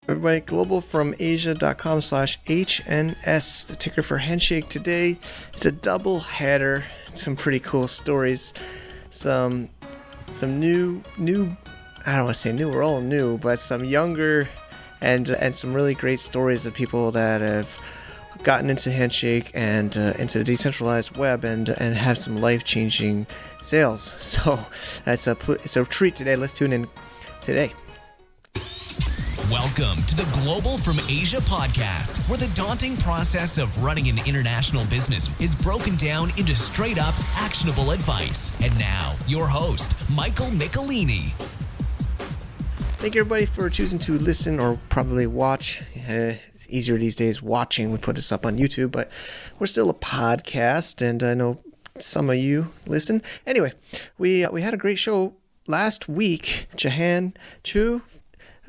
Everybody, globalfromasia.com/HNS, the ticker for Handshake today. It's a double header. Some pretty cool stories. Some new, I don't want to say new, we're all new, but some younger and some really great stories of people that have gotten into Handshake and into the decentralized web and have some life-changing sales. So it's a treat today. Let's tune in today. Welcome to the Global from Asia podcast, where the daunting process of running an international business is broken down into straight up actionable advice. And now, your host, Michael Michelini. Thank you, everybody, for choosing to listen or probably watch. It's easier these days watching. We put this up on YouTube, but we're still a podcast, and I know some of you listen. Anyway, we had a great show last week. Jahan Chu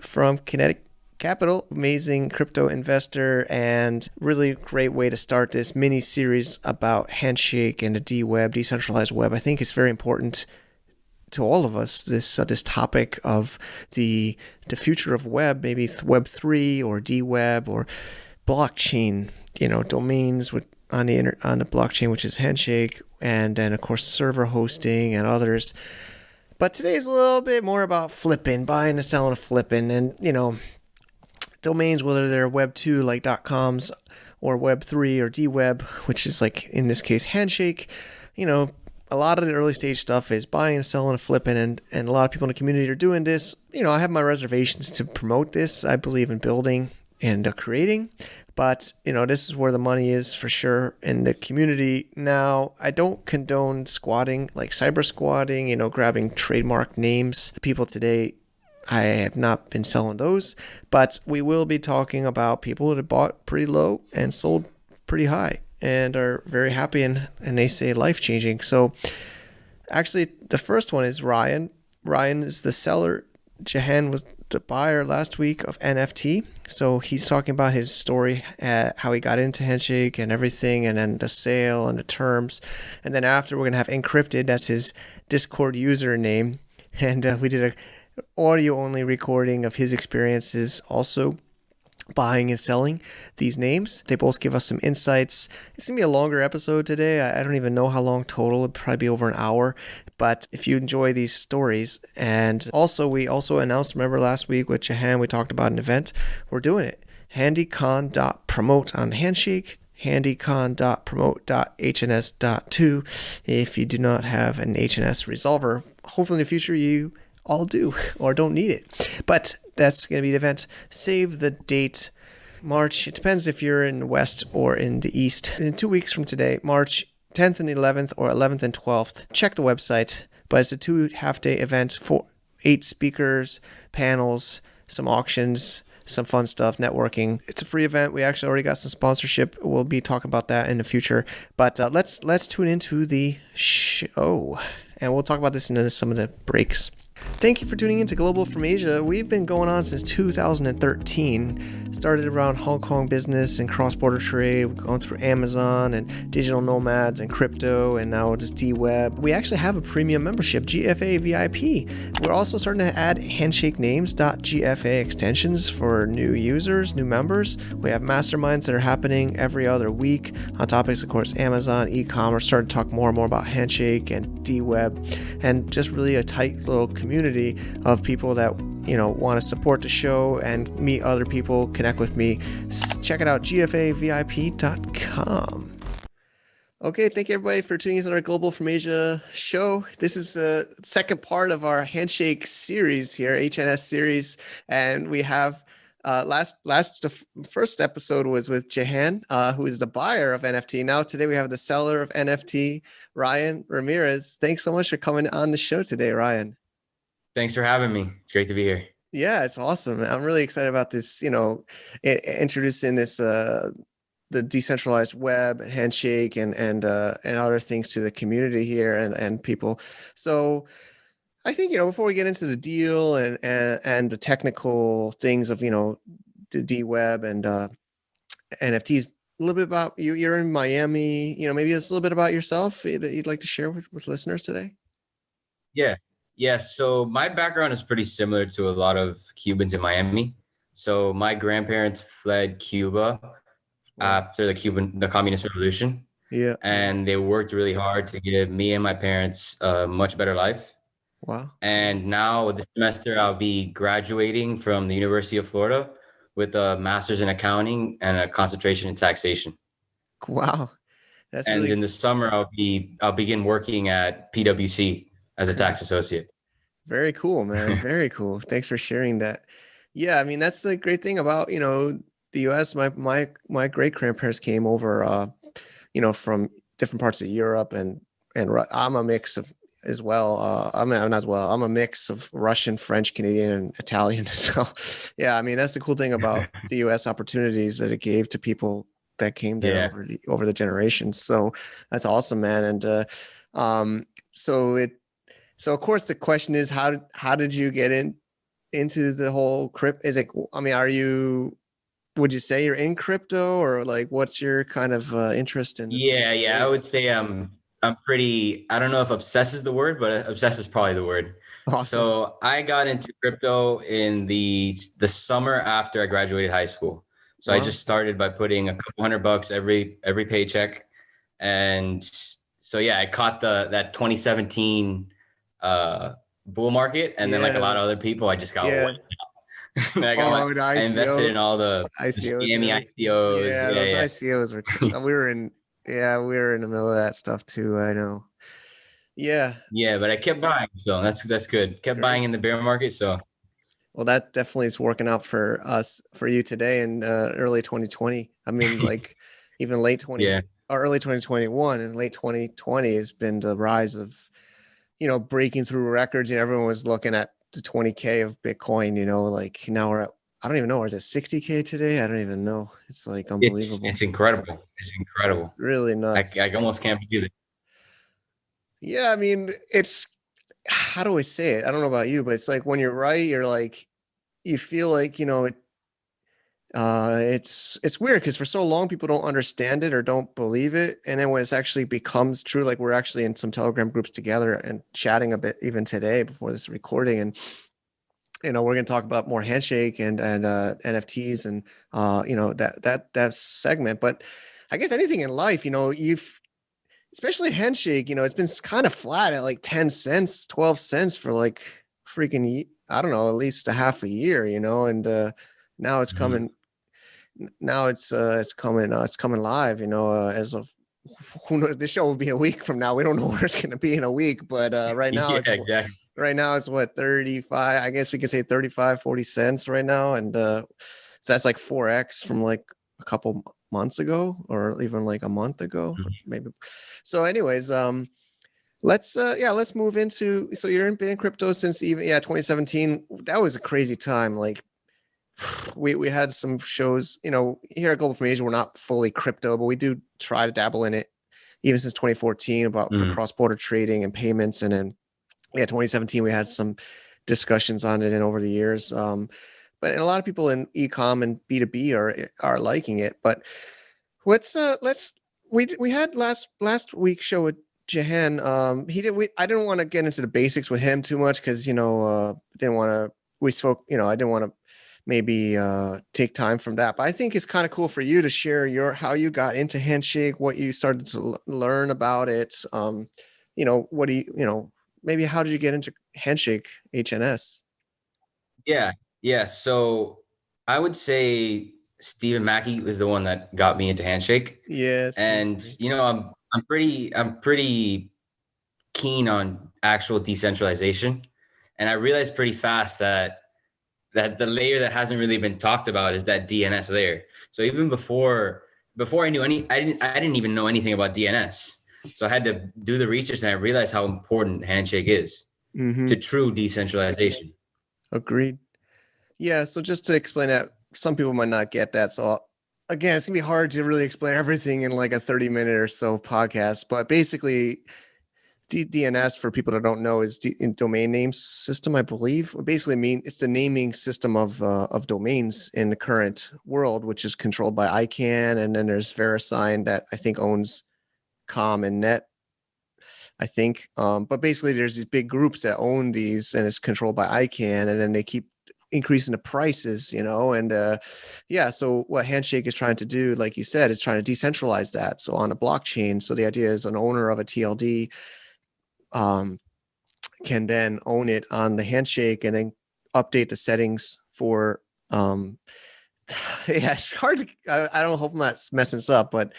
from Kinetic Capital, amazing crypto investor, and really great way to start this mini series about Handshake and the D-Web, decentralized web. I think it's very important to all of us, this topic of the future of web, maybe Web 3 or D-Web or blockchain, domains on the blockchain, which is Handshake, and then of course server hosting and others. But today is a little bit more about flipping, buying and selling, flipping, and domains, whether they're Web 2 like .coms or Web 3 or D-Web, which is like in this case Handshake. A lot of the early stage stuff is buying and selling and flipping, and a lot of people in the community are doing this. I have my reservations to promote this. I believe in building and creating, but this is where the money is for sure in the community. Now, I don't condone squatting, like cyber squatting, grabbing trademark names. People today, I have not been selling those, but we will be talking about people that have bought pretty low and sold pretty high and are very happy and they say life-changing. So actually, the first one is Ryan. Ryan is the seller. Jahan was the buyer last week of NFT. So he's talking about his story, how he got into Handshake and everything, and then the sale and the terms. And then after, we're going to have Encrypted. That's his Discord username. And we did a audio-only recording of his experiences also buying and selling these names. They both give us some insights. It's going to be a longer episode today. I don't even know how long total. It'll probably be over an hour. But if you enjoy these stories, and also we also announced, remember last week with Jahan, we talked about an event. We're doing it. handycon.promote on Handshake, handycon.promote.hns.2. If you do not have an HNS resolver, hopefully in the future you all do or don't need it. But that's going to be the event. Save the date, March. It depends if you're in the West or in the East. In 2 weeks from today, March 10th and 11th or 11th and 12th. Check the website. But it's a 2 half-day event for 8 speakers, panels, some auctions, some fun stuff, networking. It's a free event. We actually already got some sponsorship. We'll be talking about that in the future. But let's tune into the show. And we'll talk about this in some of the breaks. Thank you for tuning in to Global from Asia. We've been going on since 2013. Started around Hong Kong business and cross-border trade. We've gone through Amazon and digital nomads and crypto, and now just D-Web. We actually have a premium membership, GFA VIP. We're also starting to add handshake names.gfa extensions for new users, new members. We have masterminds that are happening every other week on topics, of course, Amazon, e-commerce. Starting to talk more and more about Handshake and D-Web, and just really a tight little community of people that want to support the show and meet other people, connect with me. Check it out, gfavip.com. Okay, thank you everybody for tuning in to our Global from Asia show. This is the second part of our Handshake series here, HNS series, and we have the first episode was with Jahan, who is the buyer of NFT. Now today we have the seller of NFT, Ryan Ramirez. Thanks so much for coming on the show today, Ryan. Thanks for having me. It's great to be here. Yeah, it's awesome. I'm really excited about this, introducing this, the decentralized web, Handshake, and other things to the community here and people. So I think, before we get into the deal and the technical things of, the D-Web and NFTs, a little bit about you. You're in Miami, maybe just a little bit about yourself that you'd like to share with listeners today. Yeah. So my background is pretty similar to a lot of Cubans in Miami. So my grandparents fled Cuba Wow. after the Communist Revolution, Yeah. Yeah. and they worked really hard to give me and my parents a much better life. Wow. And now this semester, I'll be graduating from the University of Florida with a master's in accounting and a concentration in taxation. Wow. That's And really in the summer, I'll begin working at PwC as a very tax associate. very cool, man. Very cool. Thanks for sharing that. Yeah, I mean that's the great thing about, the US. My great grandparents came over from different parts of Europe and I'm a mix of as well. I'm not as well. I'm a mix of Russian, French, Canadian, and Italian. So, yeah, I mean that's the cool thing about the U.S. opportunities that it gave to people that came there Yeah. over the generations. So that's awesome, man. And um, so it so of course the question is how did you get into the whole crypto? Is it? I mean, would you say you're in crypto or like what's your kind of interest in this whole Yeah. I would space? say I'm pretty, I don't know if obsessed is the word, but obsessed is probably the word. Awesome. So I got into crypto in the summer after I graduated high school. So I Wow. just started by putting a couple $100 every paycheck. And so yeah, I caught that 2017 bull market. And then like a Yeah. lot of other people, I just got Yeah. wiped. I Oh, the I invested ICO, in all the ICOs and scammy everything. ICOs. Yeah, those Yeah. ICOs were. We were in the middle of that stuff too. I know. Yeah, Yeah, but I kept buying, so that's good. Kept great. buying in the bear market, so Well, that definitely is working out for us, for you today in early 2020. I mean, like even late 20 yeah, or early 2021 and late 2020 has been the rise of, breaking through records. And everyone was looking at the 20K of Bitcoin, like now we're at, I don't even know, is it 60K today? I don't even know. It's like unbelievable. it's incredible. It's incredible. It's really I nuts. almost can't believe it. Yeah, I mean, it's how do I say it? I don't know about you, but it's like when you're right, you're like you feel like, it's weird because for so long people don't understand it or don't believe it. And then when it's actually becomes true, like we're actually in some Telegram groups together and chatting a bit even today before this recording. And we're going to talk about more Handshake and NFTs and that segment. But I guess anything in life, you've especially Handshake, it's been kind of flat at like 10 cents, 12 cents for like freaking, I don't know, at least a half a year, and now it's Mhm. coming, it's coming live, as of who knows, this show will be a week from now. We don't know where it's going to be in a week, but Yeah, exactly. right now it's what, 35, I guess we can say 35, 40 cents right now. And so that's like 4x from like a couple months ago or even like a month ago, or Mhm. maybe. So anyways, let's move into, so you're in crypto since even 2017. That was a crazy time. Like we had some shows, here at Global from Asia, we're not fully crypto, but we do try to dabble in it even since 2014 about for Mhm. cross-border trading and payments. And then 2017 we had some discussions on it and over the years. But a lot of people in e-com and B2B are liking it. But let's we had last week's show with Jahan. I didn't want to get into the basics with him too much because didn't want to we spoke, I didn't want to maybe take time from that. But I think it's kind of cool for you to share how you got into Handshake, what you started to learn about it. What do maybe how did you get into Handshake HNS? Yeah, yeah. So I would say Stephen Mackey was the one that got me into Handshake, Yes. and I'm pretty keen on actual decentralization, and I realized pretty fast that the layer that hasn't really been talked about is that DNS layer. So even before I knew I didn't even know anything about DNS. So I had to do the research and I realized how important Handshake is Mm-hmm. to true decentralization. Agreed. Yeah, so just to explain that, some people might not get that. So again, it's gonna be hard to really explain everything in like a 30-minute or so podcast. But basically, DNS, for people that don't know, is domain name system, I believe. Basically, it's the naming system of domains in the current world, which is controlled by ICANN, and then there's VeriSign that I think owns Com and Net, I think. But basically, there's these big groups that own these, and it's controlled by ICANN, and then they keep increasing the prices, and yeah. So what Handshake is trying to do, like you said, is trying to decentralize that. So on a blockchain. So the idea is an owner of a TLD can then own it on the Handshake and then update the settings for yeah, it's hard to I don't hope I'm not messing this up, but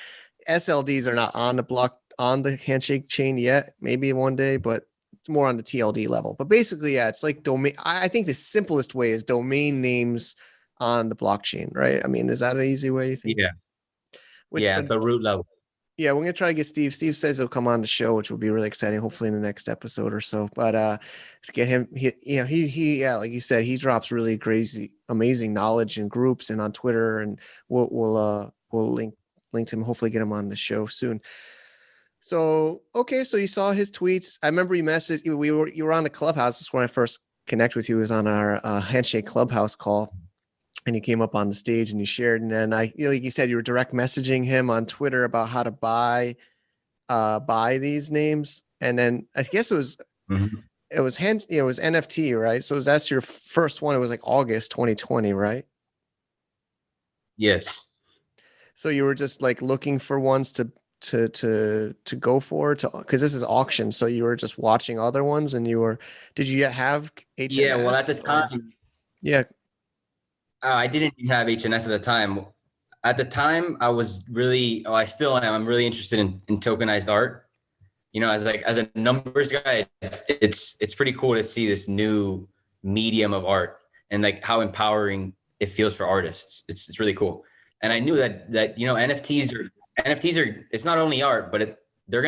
SLDs are not on the Handshake chain yet, maybe one day, but more on the TLD level. But basically, yeah, it's like domain. I think the simplest way is domain names on the blockchain, right? I mean, is that an easy way you think? Yeah. Yeah, at the root level. Yeah, we're gonna try to get Steve. Steve says he'll come on the show, which will be really exciting, hopefully in the next episode or so. But to get him, yeah, like you said, he drops really crazy, amazing knowledge in groups and on Twitter, and we'll link to him. Hopefully, get him on the show soon. So okay, so you saw his tweets. I remember you messaged. You were on the Clubhouse. That's when I first connected with you. It was on our Handshake Clubhouse call. And you came up on the stage and you shared, and then like you said, you were direct messaging him on Twitter about how to buy these names. And then I guess it was NFT, right? So that's your first one. It was like August 2020, right? Yes. So you were just like looking for ones to go for, because this is auction. So you were just watching other ones, and did you have HNS? Yeah. Well, at the time, yeah. I didn't even have HNS at the time. At the time, I was really, I still am. I'm really interested in tokenized art. As a numbers guy, it's pretty cool to see this new medium of art and like how empowering it feels for artists. It's really cool. And I knew that NFTs are it's not only art, but they're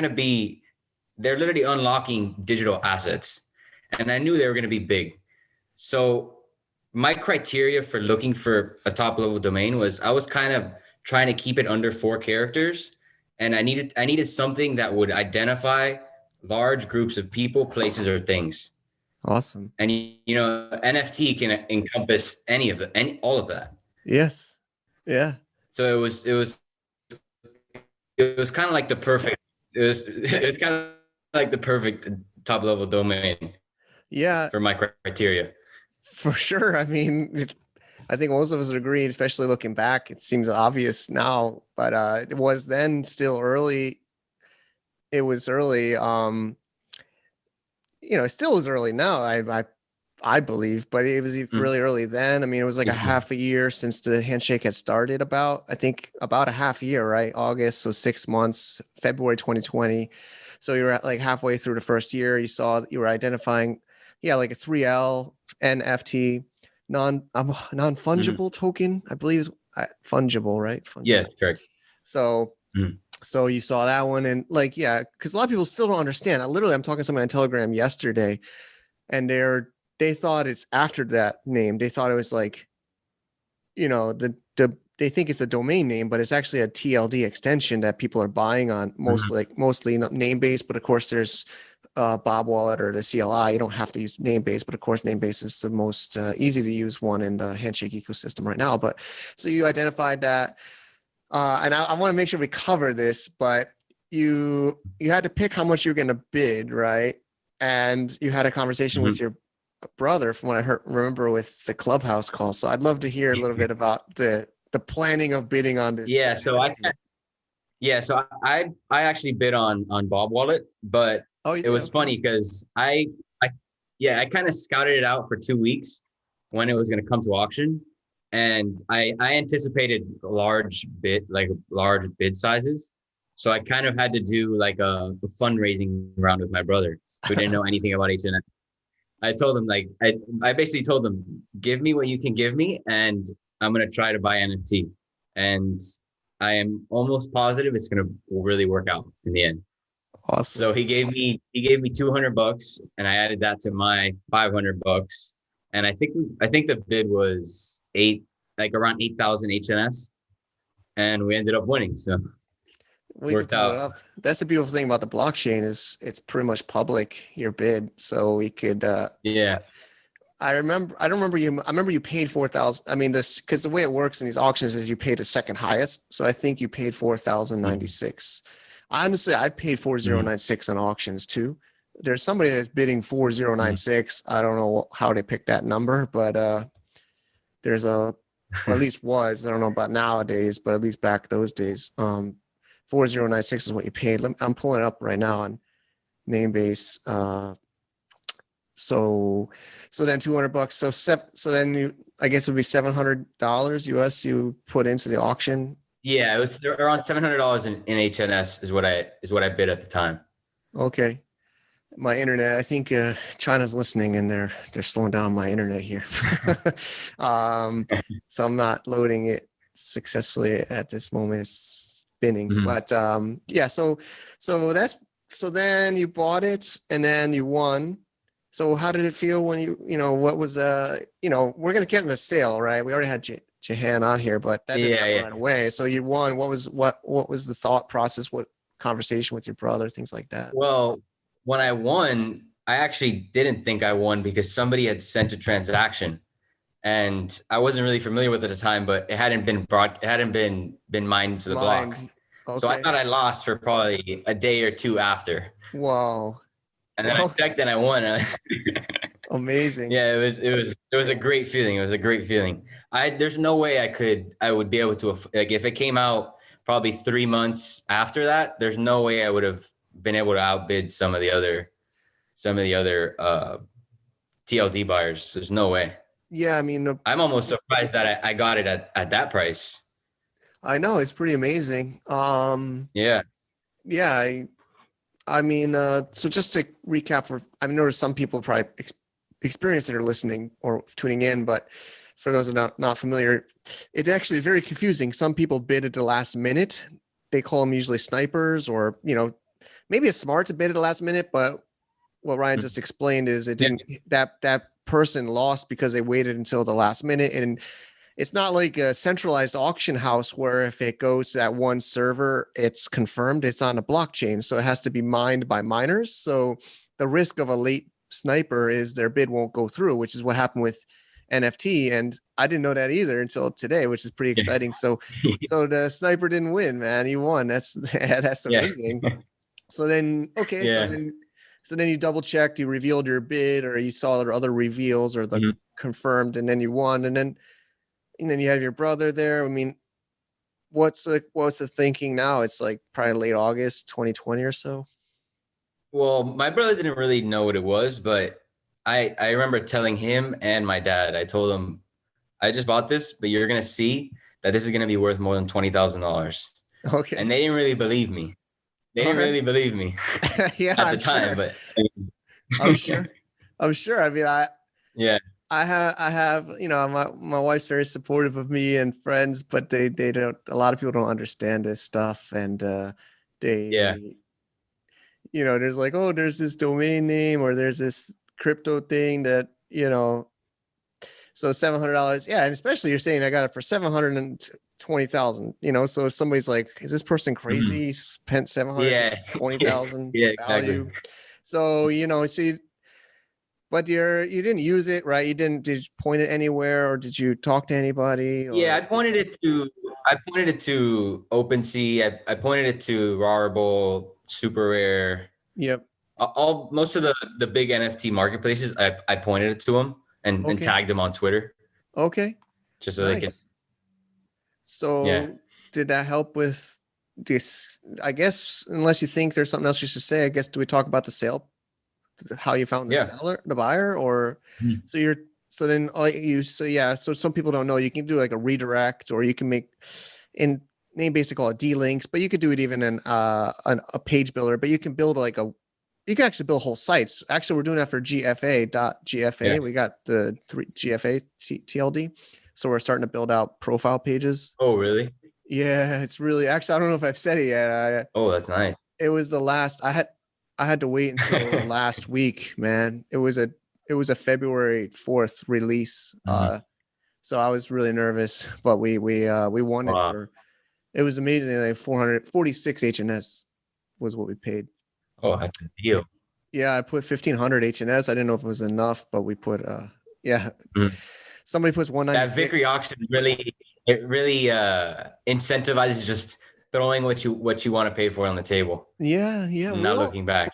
literally unlocking digital assets. And I knew they were going to be big. So my criteria for looking for a top level domain was I was kind of trying to keep it under 4 characters, and I needed something that would identify large groups of people, places, or things. Awesome. And NFT can encompass all of that. Yes. Yeah. So it was kind of like the perfect. It's kind of like the perfect top level domain. Yeah. For my criteria. For sure. I mean, I think most of us agree, especially looking back. It seems obvious now, but it was then still early. It was early. It still is early now. I believe, but it was really early then. I mean, it was like a half a year since the Handshake had started. About a half a year, right? August, so 6 months. February 2020. So you're at like halfway through the first year. You were identifying, like a 3L NFT non-fungible token, I believe is fungible, right? Fungible. Yeah, correct. So so you saw that one, and because a lot of people still don't understand. I'm talking to somebody on Telegram yesterday, and they thought it's after that name. They thought it was like, they think it's a domain name, but it's actually a TLD extension that people are buying on, mostly name-based, but of course there's Bob Wallet or the CLI. You don't have to use Namebase, but of course Namebase is the most easy to use one in the Handshake ecosystem right now. But so you identified that, and I want to make sure we cover this, but you had to pick how much you're going to bid, right? And you had a conversation with your brother, from what I remember with the Clubhouse call. So I'd love to hear a little bit about the planning of bidding on this. Yeah. So I actually bid on Bob Wallet, but it was funny because I kind of scouted it out for 2 weeks when it was going to come to auction, and I anticipated large bid sizes, so I kind of had to do like a fundraising round with my brother, who didn't know anything about HNS. I told him I basically told him, give me what you can give me, and I'm going to try to buy NFT, and I am almost positive it's going to really work out in the end. Awesome. So he gave me $200, and I added that to my $500, and I think the bid was around 8,000 HNS, and we ended up winning. So worked out. That's the beautiful thing about the blockchain is it's pretty much public, your bid, so we could. Yeah. I remember you paid 4,000. I mean, because the way it works in these auctions is you pay the second highest. So I think you paid 4,096. Honestly, I paid 4,096 on auctions too. There's somebody that's bidding 4,096. I don't know how they picked that number, but there's a, or at least was, I don't know about nowadays, but at least back those days, 4096 is what you paid. I'm pulling it up right now on Namebase. So then $200. So then you, I guess it would be $700 US you put into the auction. Yeah, it was around $700 in HNS is what I bid at the time. Okay. My internet, I think China's listening and they're slowing down my internet here. So I'm not loading it successfully at this moment. It's spinning. Mhm. But yeah, so then you bought it and then you won. So how did it feel when what was we're gonna get in a sale, right? We already had Jahan on here, but that didn't happen right away. So you won. What was the thought process? What conversation with your brother? Things like that. Well, when I won, I actually didn't think I won because somebody had sent a transaction, and I wasn't really familiar with it at the time. But it hadn't been mined to the block, Okay. so I thought I lost for probably a day or two after. Wow. And then I checked and I won. Amazing. Yeah, it was a great feeling. It was a great feeling. There's no way I would be able to, like, if it came out probably 3 months after that, there's no way I would have been able to outbid some of the other TLD buyers. There's no way. Yeah, I mean, I'm almost surprised that I got it at that price. I know, it's pretty amazing. Yeah. Yeah, I mean, so just to recap, I know there's some people probably experienced that are listening or tuning in, but for those that are not familiar, it's actually very confusing. Some people bid at the last minute. They call them usually snipers, or maybe it's smart to bid at the last minute, but what Ryan just explained is it didn't. That person lost because they waited until the last minute, and it's not like a centralized auction house where if it goes to that one server, it's confirmed. It's on a blockchain, so it has to be mined by miners. So the risk of a late sniper is their bid won't go through, which is what happened with NFT. And I didn't know that either until today, which is pretty exciting. So the sniper didn't win, man. He won. That's amazing. So then, okay. Yeah. So then you double checked, you revealed your bid, or you saw other reveals or the confirmed, and then you won. And then you have your brother there. I mean, what's the thinking now? It's like probably late August 2020 or so. Well, my brother didn't really know what it was, but I remember telling him and my dad, I told him, I just bought this, but you're going to see that this is going to be worth more than $20,000. Okay. And they didn't really believe me. Yeah, at the time, but I'm sure. I mean, I have, my wife's very supportive of me and friends, but they don't, a lot of people don't understand this stuff. And, there's like, oh, there's this domain name or there's this crypto thing that, so $700. Yeah. And especially you're saying I got it for $720,000, so if somebody's like, is this person crazy? Spent $720,000 value. So, but you didn't use it, right? Did you point it anywhere, or did you talk to anybody? Yeah, I pointed it to OpenSea. I pointed it to Rarible, Super Rare. Yep. Most of the big NFT marketplaces, I pointed it to them and tagged them on Twitter. Okay. Just so they can. So did that help with this? I guess, unless you think there's something else you should say, I guess, do we talk about the sale? How you found the buyer, or so some people don't know, you can do like a redirect, or you can make in Namebase call it D-links, but you could do it even in a page builder, but you can build you can actually build whole sites. Actually, we're doing that for GFA. We got the 3 GFA TLD. So we're starting to build out profile pages. Oh, really? Yeah, it's really, actually, I don't know if I've said it yet. Oh, that's nice. It was the last, I had to wait until last week, man. It was a February 4th release. So I was really nervous, but we won it it was amazing. Like 446 HNS was what we paid. Oh, that's a deal. Yeah, I put 1,500 HNS. I didn't know if it was enough, but we put somebody puts 196. That Victory auction really incentivizes just throwing what you want to pay for on the table. Yeah. Not looking back.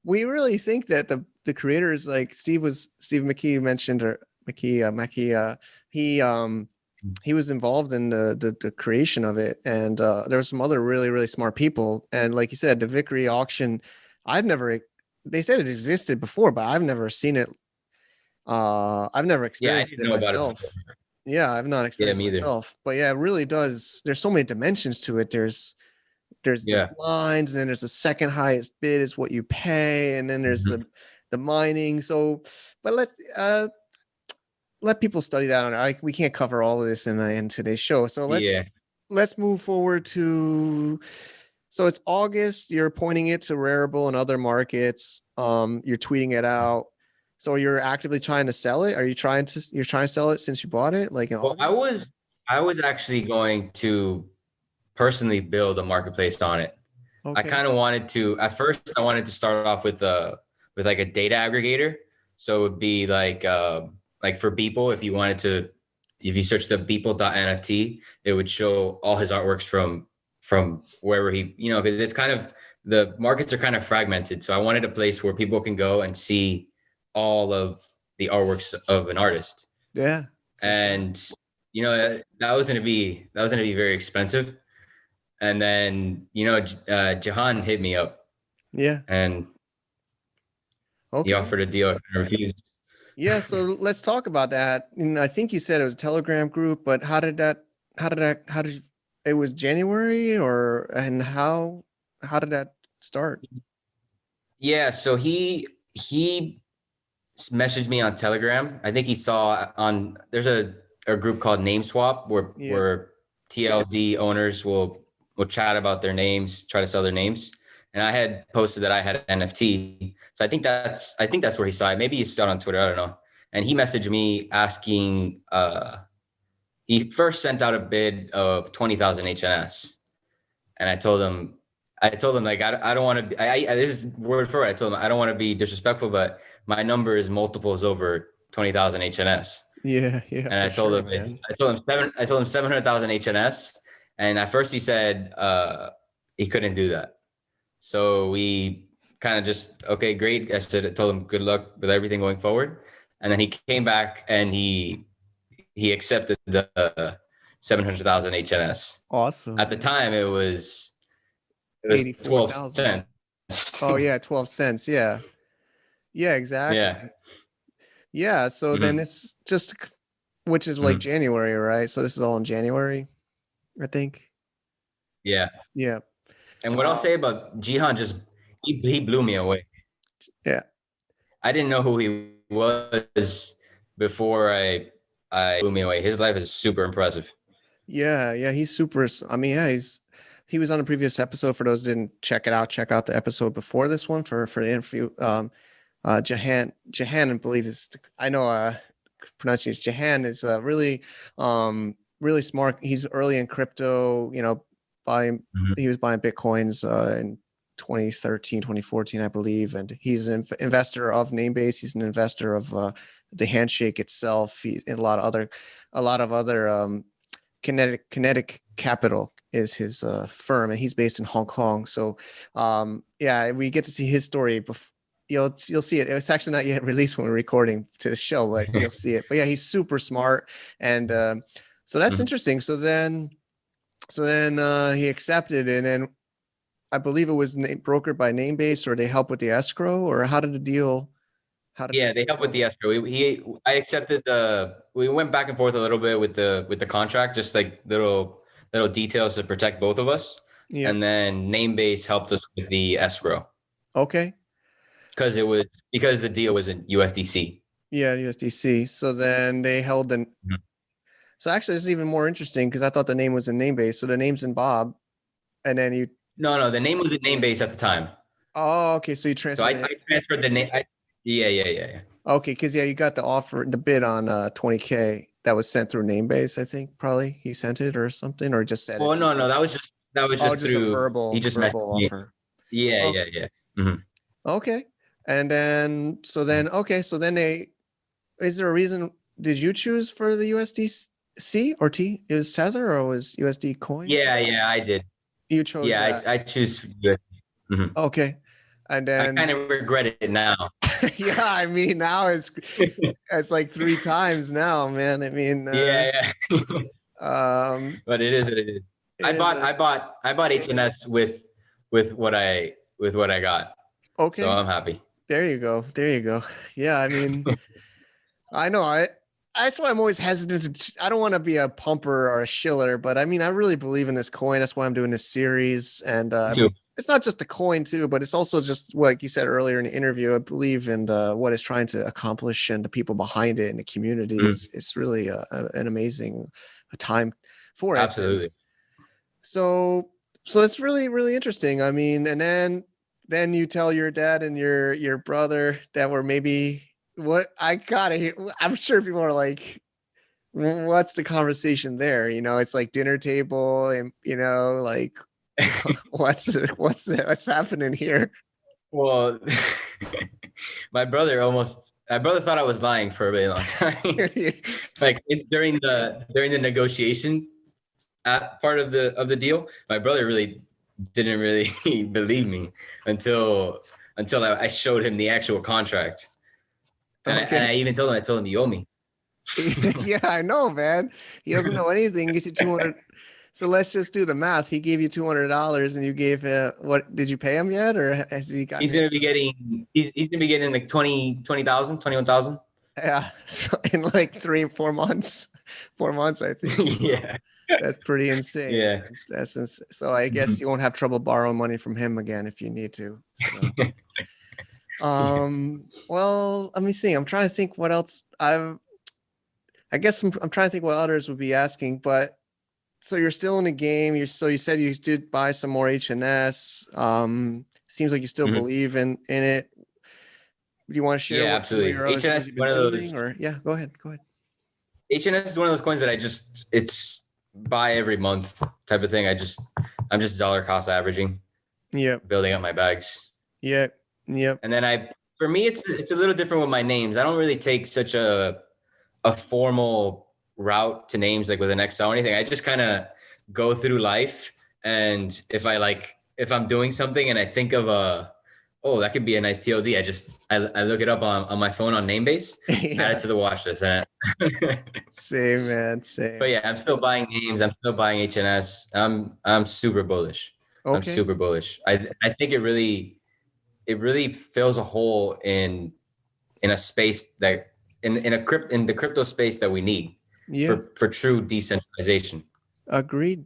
We really think that the creators, like Steve McKee mentioned, or He was involved in the creation of it, and there were some other really really smart people. And like you said, the Vickery auction, I've never. They said it existed before, but I've never seen it. I've never Yeah, I experienced didn't it know about it myself. before. Yeah, I've not Yeah, experienced me either. myself, but yeah, it really does. There's so many dimensions to it. There's the Yeah. blinds, and then there's the second highest bid is what you pay, and then there's Mhm. the mining. So, but let people study that on. We can't cover all of this in today's show. So Yeah. let's move forward to. So it's August. You're pointing it to Rarible and other markets. You're tweeting it out. So you're actively trying to sell it. You're trying to sell it since you bought it, like in Well, August? I was actually going to personally build a marketplace on it. I Okay. kind of wanted to, at first I wanted to start off with like a data aggregator. So it would be like for Beeple, if you search the Beeple.nft, it would show all his artworks from wherever he, because it's kind of, the markets are kind of fragmented. So I wanted a place where people can go and see all of the artworks of an artist. Yeah. For sure. And that was going to be very expensive. And then Jahan hit me up Yeah. and he Okay. offered a deal. I refused. Yeah. So let's talk about that. And I think you said it was a Telegram group, but it was January and how did that start? Yeah, so he messaged me on Telegram. I think he saw there's a group called Name Swap Yeah. where TLD owners will chat about their names, try to sell their names. And I had posted that I had an NFT. So I think that's where he saw it. Maybe he saw it on Twitter, I don't know. And he messaged me asking, he first sent out a bid of 20,000 HNS. And I told him like, I don't want to be, this is word for word. I told him, I don't want to be disrespectful, but my number is multiples over 20,000 HNS. Yeah. Yeah. And I told him, man. I told him 700,000 HNS. And at first he said, he couldn't do that. So we kind of just, okay, great. I told him good luck with everything going forward. And then he came back and he accepted the 700,000 HNS. Awesome. At the time, it was 12 cents. Oh yeah, 12 cents. Yeah. Yeah, exactly. Yeah. Yeah. So then it's just, which is like January, right? So this is all in January, I think. Yeah. Yeah. And what I'll say about Jihan, he blew me away. Yeah. I didn't know who he was before I blew me away. His life is super impressive. Yeah. Yeah. He's super. I mean, yeah, he was on a previous episode. For those who didn't check it out, check out the episode before this one for the interview. Jahan, I believe I know, pronunciation Jahan is really smart. He's early in crypto, he was buying Bitcoins in 2013, 2014, I believe. And he's an investor of Namebase. He's an investor of the Handshake itself. And a lot of other Kinetic Capital is his firm, and he's based in Hong Kong. So yeah, we get to see his story before. You'll see it. It's actually not yet released when we're recording to the show, but you'll see it. But yeah, he's super smart, and so that's interesting. So then he accepted, and then I believe it was brokered by Namebase, or they help with the escrow, or how did the deal? They help with the escrow. I accepted we went back and forth a little bit with the contract, just like little details to protect both of us. Yeah. And then Namebase helped us with the escrow. Okay. Because the deal was in USDC. Yeah, USDC. So then they held the. So actually, it's even more interesting because I thought the name was in Namebase. So the name's in Bob, and then you. No, the name was in Namebase at the time. Oh, okay. So you transferred. So I transferred the name. Yeah. Okay, because you got the bid on 20K that was sent through Namebase. I think probably he sent it or something, or just said. Oh no, that was just through a verbal. He just verbal offer. Yeah. Mm-hmm. Okay. And then, is there a reason, did you choose for the USDC or T? It was Tether or was USD coin? Yeah, I did. You chose that. I choose USD. Mm-hmm. Okay. And then. I kind of regret it now. Yeah, I mean, now it's, It's like 3 times now, man. I mean, Yeah, yeah. But it is what it is. it is I bought HNS with what I got. So okay. I'm happy. There you go. There you go. Yeah, I mean, I know. That's why I'm always hesitant to. I don't want to be a pumper or a shiller, but I mean, I really believe in this coin. That's why I'm doing this series, and it's not just the coin too, but it's also just like you said earlier in the interview. I believe in what it's trying to accomplish and the people behind it and the community. It's really an amazing time for it. Absolutely. And so it's really really interesting. I mean, and then you tell your dad and your brother that were maybe what I gotta hear. I'm sure people are like, what's the conversation there? You know, it's like dinner table and, you know, like what's happening here? Well, my brother thought I was lying for a really long time. Like during the negotiation part of the deal, my brother really didn't really believe me until I showed him the actual contract. And I even told him you owe me. Yeah, I know, man. He doesn't know anything. He gets you 200. So let's just do the math. He gave you $200 and you gave him, what did you pay him yet? Or has he got? He's going to be getting like 20,000, 21,000. Yeah. So in like 3 or 4 months, 4 months, I think. Yeah. That's pretty insane. Yeah. That's insane. So I guess you won't have trouble borrowing money from him again if you need to. So. Well, let me think. I'm trying to think what else I guess I'm trying to think what others would be asking, but so you're still in the game. You said you did buy some more HNS. Seems like you still believe in it. Do you want to share? Yeah, absolutely. HNS you've been doing, or yeah, go ahead. HNS is one of those coins that it's buy every month type of thing. I'm just dollar cost averaging. Yeah. Building up my bags. Yeah. Yep. And then for me, it's a little different with my names. I don't really take such a formal route to names like with an Excel or anything. I just kind of go through life. And if I'm doing something and I think of that could be a nice TLD, I look it up on my phone on Namebase, add it to the watch list. Same, man. Same. But yeah, I'm still buying names. I'm still buying HNS. I'm super bullish. Okay. I'm super bullish. I think it really fills a hole in a space that in the crypto space that we need for true decentralization. Agreed.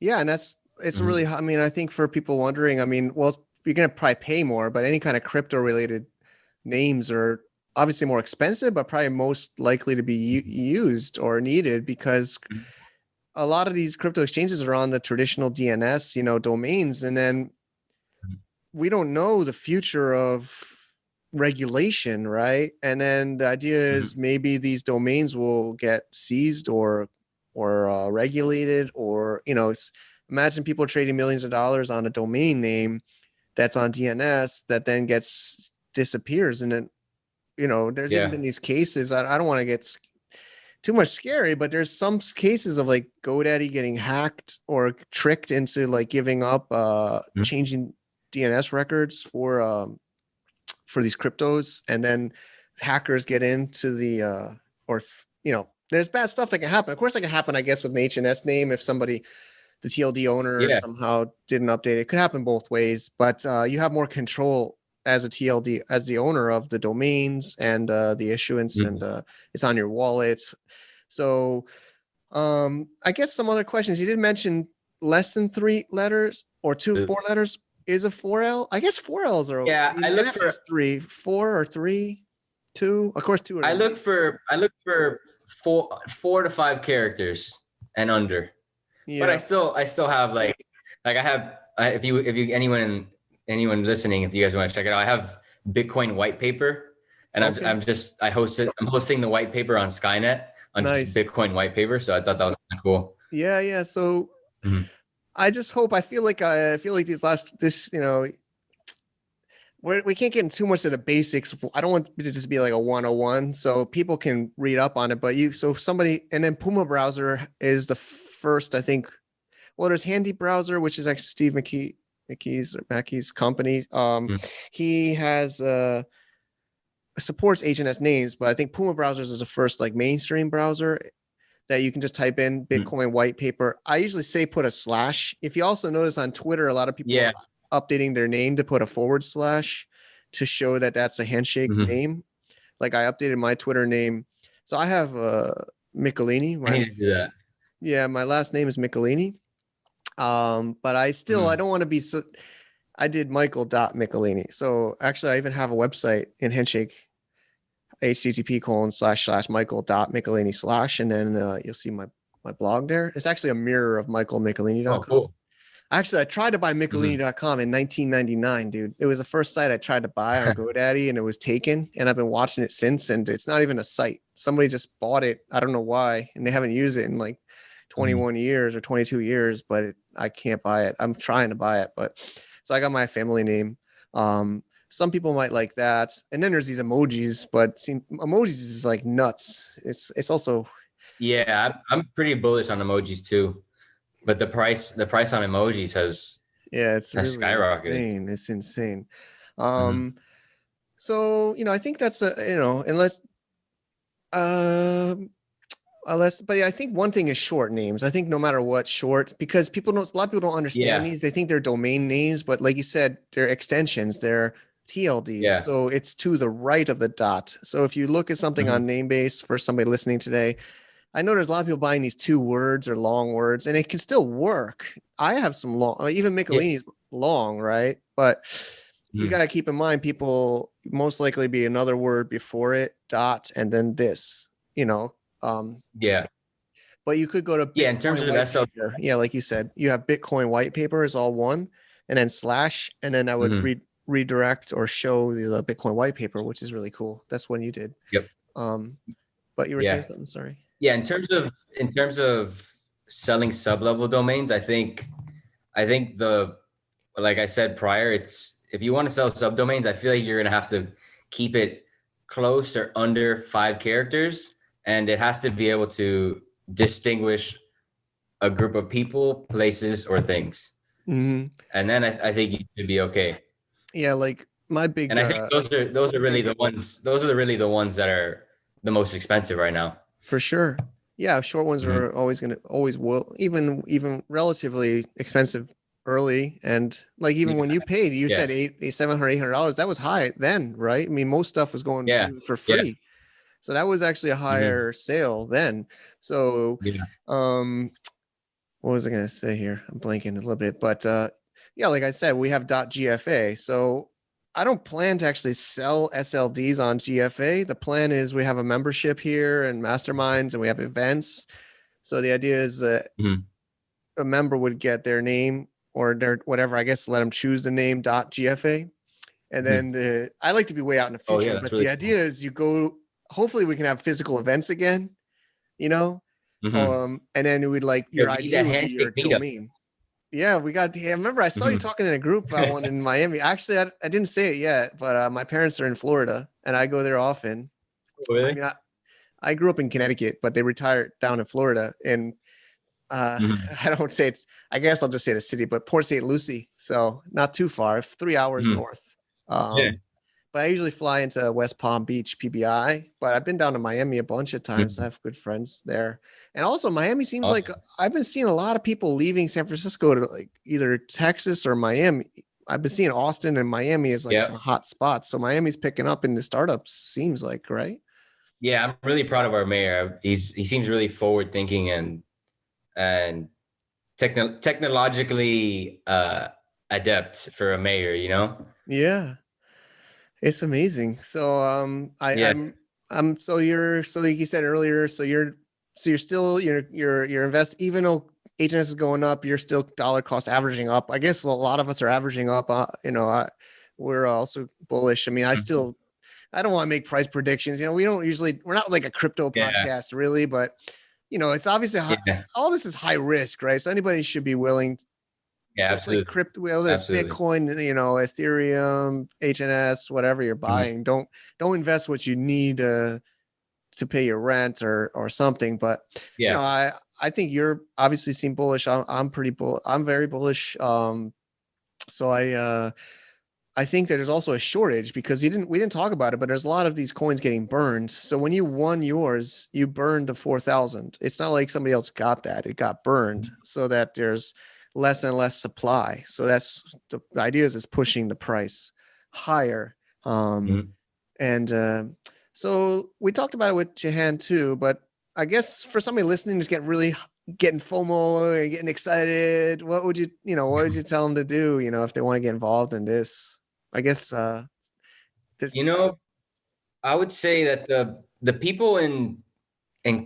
Yeah, and it's really, I mean, I think for people wondering, I mean, well, you're going to probably pay more, but any kind of crypto related names are obviously more expensive, but probably most likely to be used or needed because a lot of these crypto exchanges are on the traditional DNS, domains. And then we don't know the future of regulation, right? And then the idea is maybe these domains will get seized or regulated, or imagine people trading millions of dollars on a domain name that's on DNS that then disappears, and then there's even been these cases. I don't want to get too much scary, but there's some cases of like GoDaddy getting hacked or tricked into like giving up changing DNS records for these cryptos, and then hackers get into the there's bad stuff that can happen. Of course, that can happen, I guess, with an HNS name if somebody, the TLD owner, somehow didn't update it. It could happen both ways, but you have more control as a TLD, as the owner of the domains and the issuance, and it's on your wallet. So I guess some other questions. You did mention less than 3 letters or 4 letters. Is a 4L? I guess 4Ls are okay. Yeah, I look for 3, 4 or 3, 2. Of course, 2 are. I look for 4 to 5 characters and under. Yeah. But I still have like I have if you anyone listening, if you guys want to check it out, I have Bitcoin white paper, and I'm hosting the white paper on Skynet on just Bitcoin white paper. So I thought that was kind of cool. Yeah. So. I just hope. I feel like we can't get into too much of the basics. I don't want it to just be like a 101, so people can read up on it. But and then Puma browser is the first, I think. Well, there's Handy browser, which is actually Steve Mackey's company. He has supports HNS names, but I think Puma browsers is the first like mainstream browser that you can just type in Bitcoin white paper. I usually say put a slash. If you also notice on Twitter, a lot of people are updating their name to put a / to show that that's a Handshake name. Like I updated my Twitter name. So I have Michelini. I need to do that. Yeah, my last name is Michelini. But I still, I don't want to be so, I did Michael.Michelini. So actually I even have a website in Handshake, http://michael.michelini/ and then you'll see my blog there. It's actually a mirror of michaelmichelini.com. Oh, cool. Actually, I tried to buy Michelini.com in 1999, dude. It was the first site I tried to buy on GoDaddy, and it was taken. And I've been watching it since, and it's not even a site. Somebody just bought it. I don't know why, and they haven't used it in like 21 years or 22 years. But I can't buy it. I'm trying to buy it, but so I got my family name. Some people might like that, and then there's these emojis, but emojis is like nuts. It's also I'm pretty bullish on emojis too. But the price on emojis has it's really skyrocketed. Insane. It's insane. So I think that's unless but I think one thing is short names. I think no matter what, short, because a lot of people don't understand these. They think they're domain names, but like you said, they're extensions. They're TLDs. Yeah. So it's to the right of the dot. So if you look at something on Namebase for somebody listening today, I know there's a lot of people buying these 2 words or long words, and it can still work. I have some long, even Michelini's long, right? But you got to keep in mind, people most likely be another word before it, dot, and then this, But you could go to Bitcoin in terms of SL. Like you said, you have Bitcoin white paper is all one, and then / and then I would redirect or show the Bitcoin white paper, which is really cool. That's what you did. Yep. But you were saying something. Sorry. Yeah, in terms of selling sub-level domains, I think like I said prior, it's if you want to sell subdomains, I feel like you're gonna have to keep it close or under 5 characters, and it has to be able to distinguish a group of people, places, or things. And then I think you should be okay. Yeah, like my big. And I think those are really the ones. Those are really the ones that are the most expensive right now. For sure. Yeah, short ones are always will even relatively expensive early, and like even when you paid, you said $700 or $800. That was high then, right? I mean, most stuff was going for free, so that was actually a higher sale then. So, what was I gonna say here? I'm blanking a little bit, but like I said, we have .gfa. So I don't plan to actually sell SLDs on GFA. The plan is we have a membership here and masterminds, and we have events. So the idea is that a member would get their name or their whatever, I guess, let them choose the name .gfa. And then I like to be way out in the future, but really the idea is hopefully we can have physical events again, and then it would like your idea would be your domain. Yeah, I remember I saw you talking in a group about one in Miami. Actually, I didn't say it yet, but my parents are in Florida and I go there often. Really? I mean, I grew up in Connecticut, but they retired down in Florida. And I don't say it's, I guess I'll just say the city, but Port St. Lucie. So not too far, 3 hours north. But I usually fly into West Palm Beach, PBI, but I've been down to Miami a bunch of times. I have good friends there. And also Miami seems like I've been seeing a lot of people leaving San Francisco to like either Texas or Miami. I've been seeing Austin and Miami as like some hot spots. So Miami's picking up in the startups, seems like, right? Yeah, I'm really proud of our mayor. He seems really forward thinking and technologically adept for a mayor, Yeah. It's amazing. So I'm so like you said earlier, so you're still you're invest, even though HNS is going up, you're still dollar cost averaging up. I guess a lot of us are averaging up. We're also bullish. I mean, I don't want to make price predictions. We're not like a crypto podcast really, but it's obviously all this is high risk, right? So anybody should be willing. Yeah, just absolutely. Like crypto, there's Bitcoin, Ethereum, HNS, whatever you're buying. Don't invest what you need to pay your rent or something. But I think you're obviously seem bullish. I'm pretty I'm very bullish. So I think that there's also a shortage because we didn't talk about it, but there's a lot of these coins getting burned. So when you won yours, you burned the 4,000. It's not like somebody else got that. It got burned so that there's less and less supply. So that's the idea is pushing the price higher. And so we talked about it with Jahan too, but I guess for somebody listening, just getting FOMO and getting excited, what would you tell them to do, if they want to get involved in this? I guess, I would say that the people in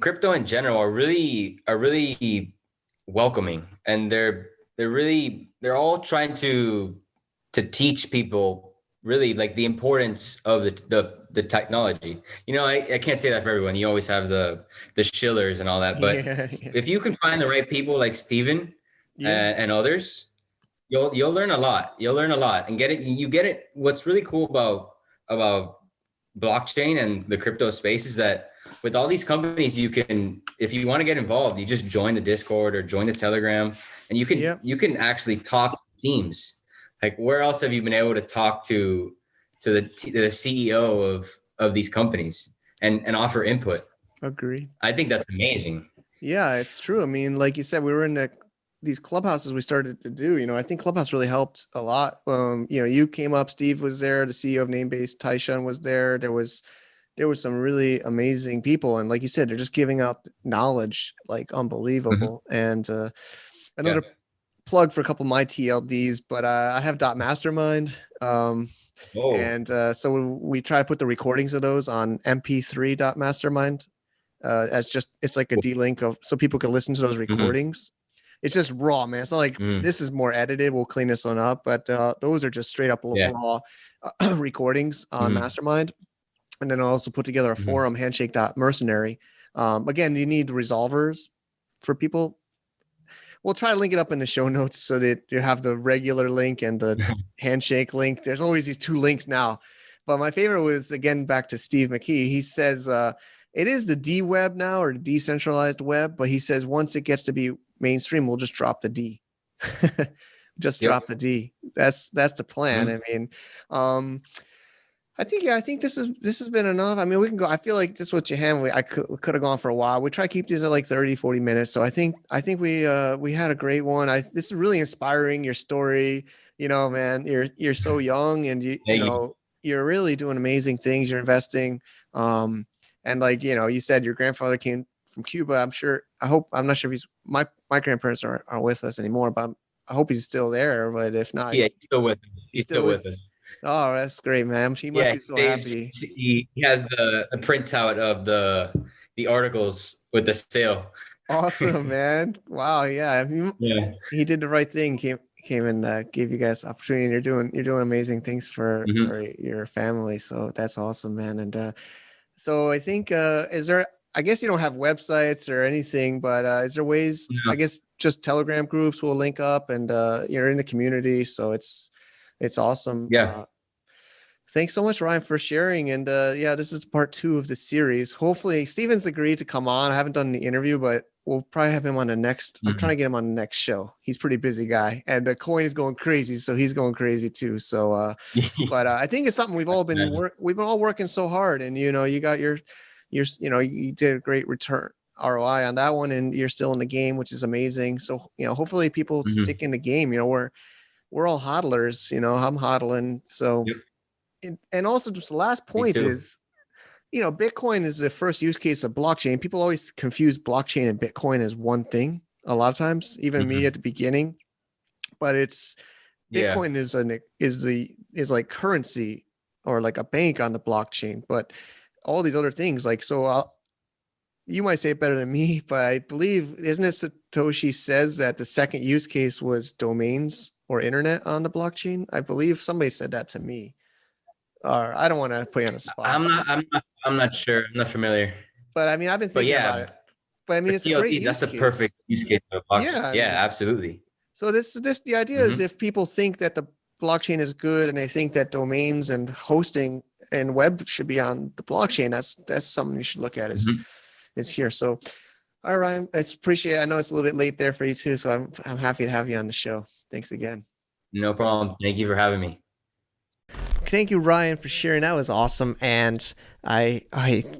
crypto in general are really welcoming, and they're all trying to teach people really like the importance of the technology. I can't say that for everyone. You always have the shillers and all that, but if you can find the right people like Steven and others, you'll learn a lot. You'll learn a lot and get it. What's really cool about blockchain and the crypto space is that with all these companies, you can, if you want to get involved, you just join the Discord or join the Telegram, and you can actually talk to teams. Like, where else have you been able to talk to the CEO of these companies and offer input? Agree. I think that's amazing. Yeah, it's true. I mean, like you said, we were in these clubhouses we started to do. I think Clubhouse really helped a lot. You came up, Steve was there, the CEO of Namebase, Taishan was there. There was some really amazing people, and like you said, they're just giving out knowledge like unbelievable. And another plug for a couple of my TLDs, but I have .mastermind, and so we try to put the recordings of those on mp3.mastermind as it's like a D-link so people can listen to those recordings. It's just raw, man. It's not like this is more edited. We'll clean this one up, but those are just straight up raw recordings on Mastermind. And then I'll also put together a forum, Handshake.mercenary. Again, you need resolvers for people. We'll try to link it up in the show notes so that you have the regular link and the Handshake link. There's always these two links now. But my favorite was, again, back to Steve McKee. He says it is the D web now, or decentralized web, but he says once it gets to be mainstream, we'll just drop the D. Drop the D. That's the plan. I mean, I think this has been enough. I mean, we can go. I feel like this with Jahan, we could have gone for a while. We try to keep these at like 30, 40 minutes. So I think we had a great one. This is really inspiring, your story. Man, you're so young, and you're really doing amazing things. You're investing. And like, you said your grandfather came from Cuba. I'm not sure if my grandparents aren't with us anymore, but I hope he's still there. But if not, he's still with us. He's still with us. Oh, that's great, man. She must be so happy. He has the printout of the articles with the sale. Awesome, man. Wow. Yeah. He did the right thing. Came and gave you guys opportunity. And you're doing amazing things for your family. So that's awesome, man. And so I think I guess you don't have websites or anything, but is there ways? I guess just Telegram groups will link up, and you're in the community, so it's awesome. Yeah. Thanks so much, Ryan, for sharing. And this is part 2 of the series. Hopefully, Steven's agreed to come on. I haven't done the interview, but we'll probably have him on the next. I'm trying to get him on the next show. He's a pretty busy guy, and the coin is going crazy, so he's going crazy too. So, but I think it's something we've all been working so hard, and you got you did a great return ROI on that one, and you're still in the game, which is amazing. So, hopefully people stick in the game. We're all hodlers. I'm hodling. So, and also just the last point is, Bitcoin is the first use case of blockchain. People always confuse blockchain and Bitcoin as one thing a lot of times, even me at the beginning. But it's Bitcoin is like currency or like a bank on the blockchain. But all these other things, like, you might say it better than me, but I believe, isn't it Satoshi says that the second use case was domains or internet on the blockchain? I believe somebody said that to me. Or I don't want to put you on the spot. I'm not sure. I'm not familiar. But I mean, I've been thinking about it. But I mean, it's a great use case. That's a perfect use case of blockchain. Yeah, absolutely. So the idea is, if people think that the blockchain is good and they think that domains and hosting and web should be on the blockchain, that's something you should look at is here. So, all right, Ryan, I appreciate it. I know it's a little bit late there for you too, so I'm happy to have you on the show. Thanks again. No problem. Thank you for having me. thank you, Ryan, for sharing. That was awesome. And I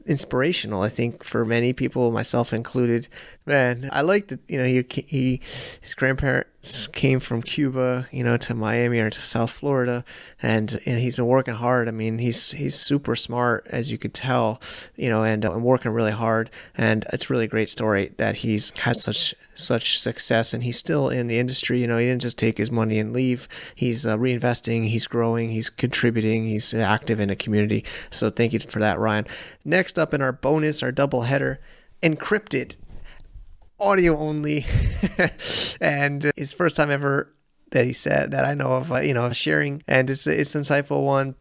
inspirational, I think, for many people, myself included. Man, I like that, his grandparents came from Cuba, to Miami or to South Florida, and he's been working hard. I mean, he's super smart, as you could tell, and working really hard. And it's really a great story that he's had such success, and he's still in the industry. He didn't just take his money and leave. He's reinvesting, he's growing, he's contributing, he's active in the community. So thank you for that, Ryan. Next up in our bonus, our double header, Encrypted, audio only, and his first time ever that he said that I know of, sharing, and it's an insightful one.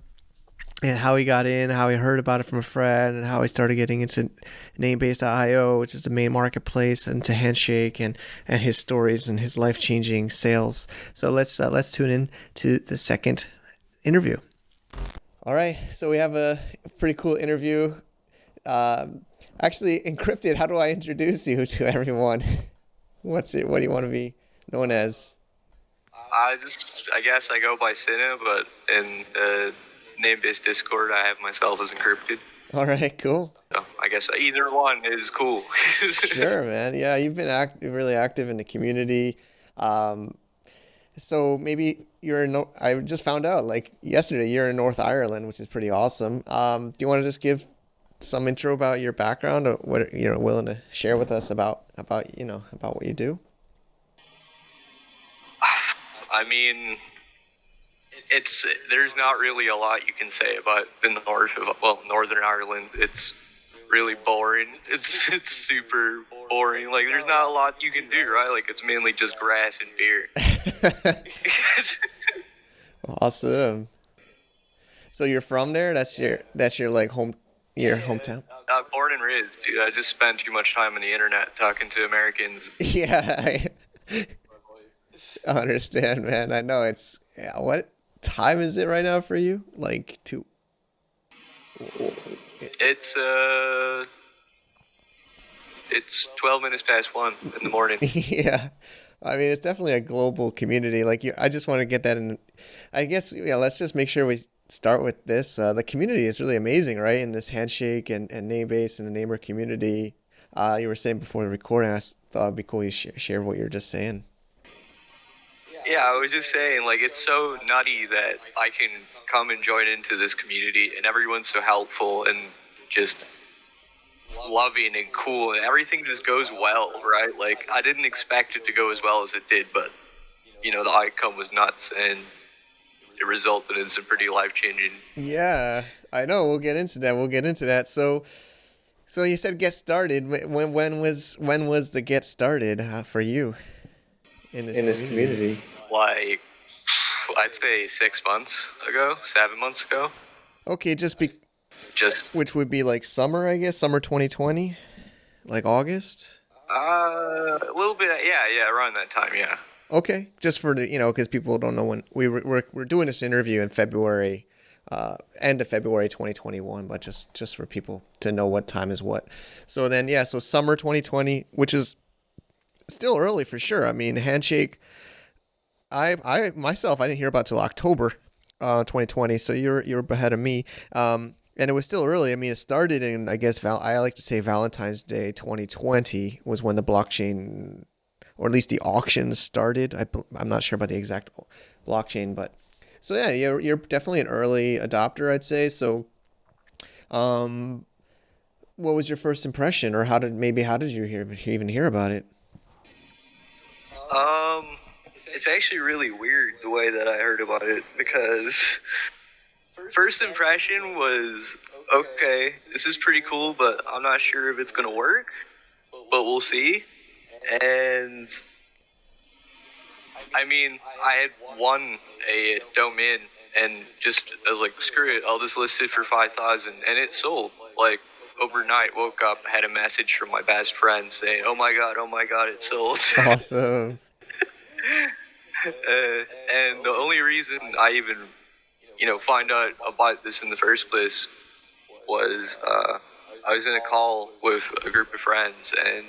And how he got in, how he heard about it from a friend, and how he started getting into Namebase.io, which is the main marketplace, and to Handshake, and his stories and his life-changing sales. So let's tune in to the second interview. All right, so we have a pretty cool interview. Actually, Encrypted, how do I introduce you to everyone? What do you want to be known as? I guess I go by Cinna, but in Namebase Discord, I have myself as Encrypted. All right, cool. So I guess either one is cool. Sure, man. Yeah, you've been really active in the community. So maybe I just found out like yesterday you're in North Ireland, which is pretty awesome. Do you want to just give some intro about your background, or what you're willing to share with us about what you do? I mean, there's not really a lot you can say about the Northern Ireland. It's really boring. It's super boring. Like, there's not a lot you can do, right? Like, it's mainly just grass and beer. Awesome. So you're from there? That's your like hometown? Born and raised, dude. I just spent too much time on the internet talking to Americans. Yeah, I understand, man. I know what time is it right now for you? Like It's 12 minutes past 1 in the morning. Yeah. I mean, it's definitely a global community. Like, I just want to get that in. I guess, let's just make sure we start with this. The community is really amazing, right? In this Handshake and Namebase and the Namer community. You were saying before the recording, I thought it'd be cool you share what you were just saying. Yeah, I was just saying, like, it's so nutty that I can come and join into this community, and everyone's so helpful and just loving and cool, and everything just goes well, right? Like, I didn't expect it to go as well as it did, but, the outcome was nuts, and it resulted in some pretty life-changing. Yeah, I know. We'll get into that. So you said get started. When was the get started for you in this community? Like, I'd say 6 months ago, 7 months ago. Okay, which would be like summer, I guess, summer 2020, like August. A little bit, yeah, around that time, yeah. Okay, just for the because people don't know when we're doing this interview in February, end of February 2021, but just for people to know what time is what. So then, so summer 2020, which is still early for sure. I mean, Handshake, I myself, I didn't hear about till October 2020, so you're ahead of me. And it was still early. I mean, it started in, I guess, I like to say Valentine's Day 2020 was when the blockchain, or at least the auctions started. I'm not sure about the exact blockchain, but so yeah, you're definitely an early adopter, I'd say. So, what was your first impression, or how did you even hear about it? It's actually really weird the way that I heard about it, because first impression was, okay, this is pretty cool, but I'm not sure if it's going to work, but we'll see. And I mean, I had won a domain, and I was like, screw it, I'll just list it for 5,000, and it sold. Like, overnight, woke up, had a message from my best friend saying, oh my god, it sold. Awesome. And the only reason I even, find out about this in the first place was I was in a call with a group of friends, and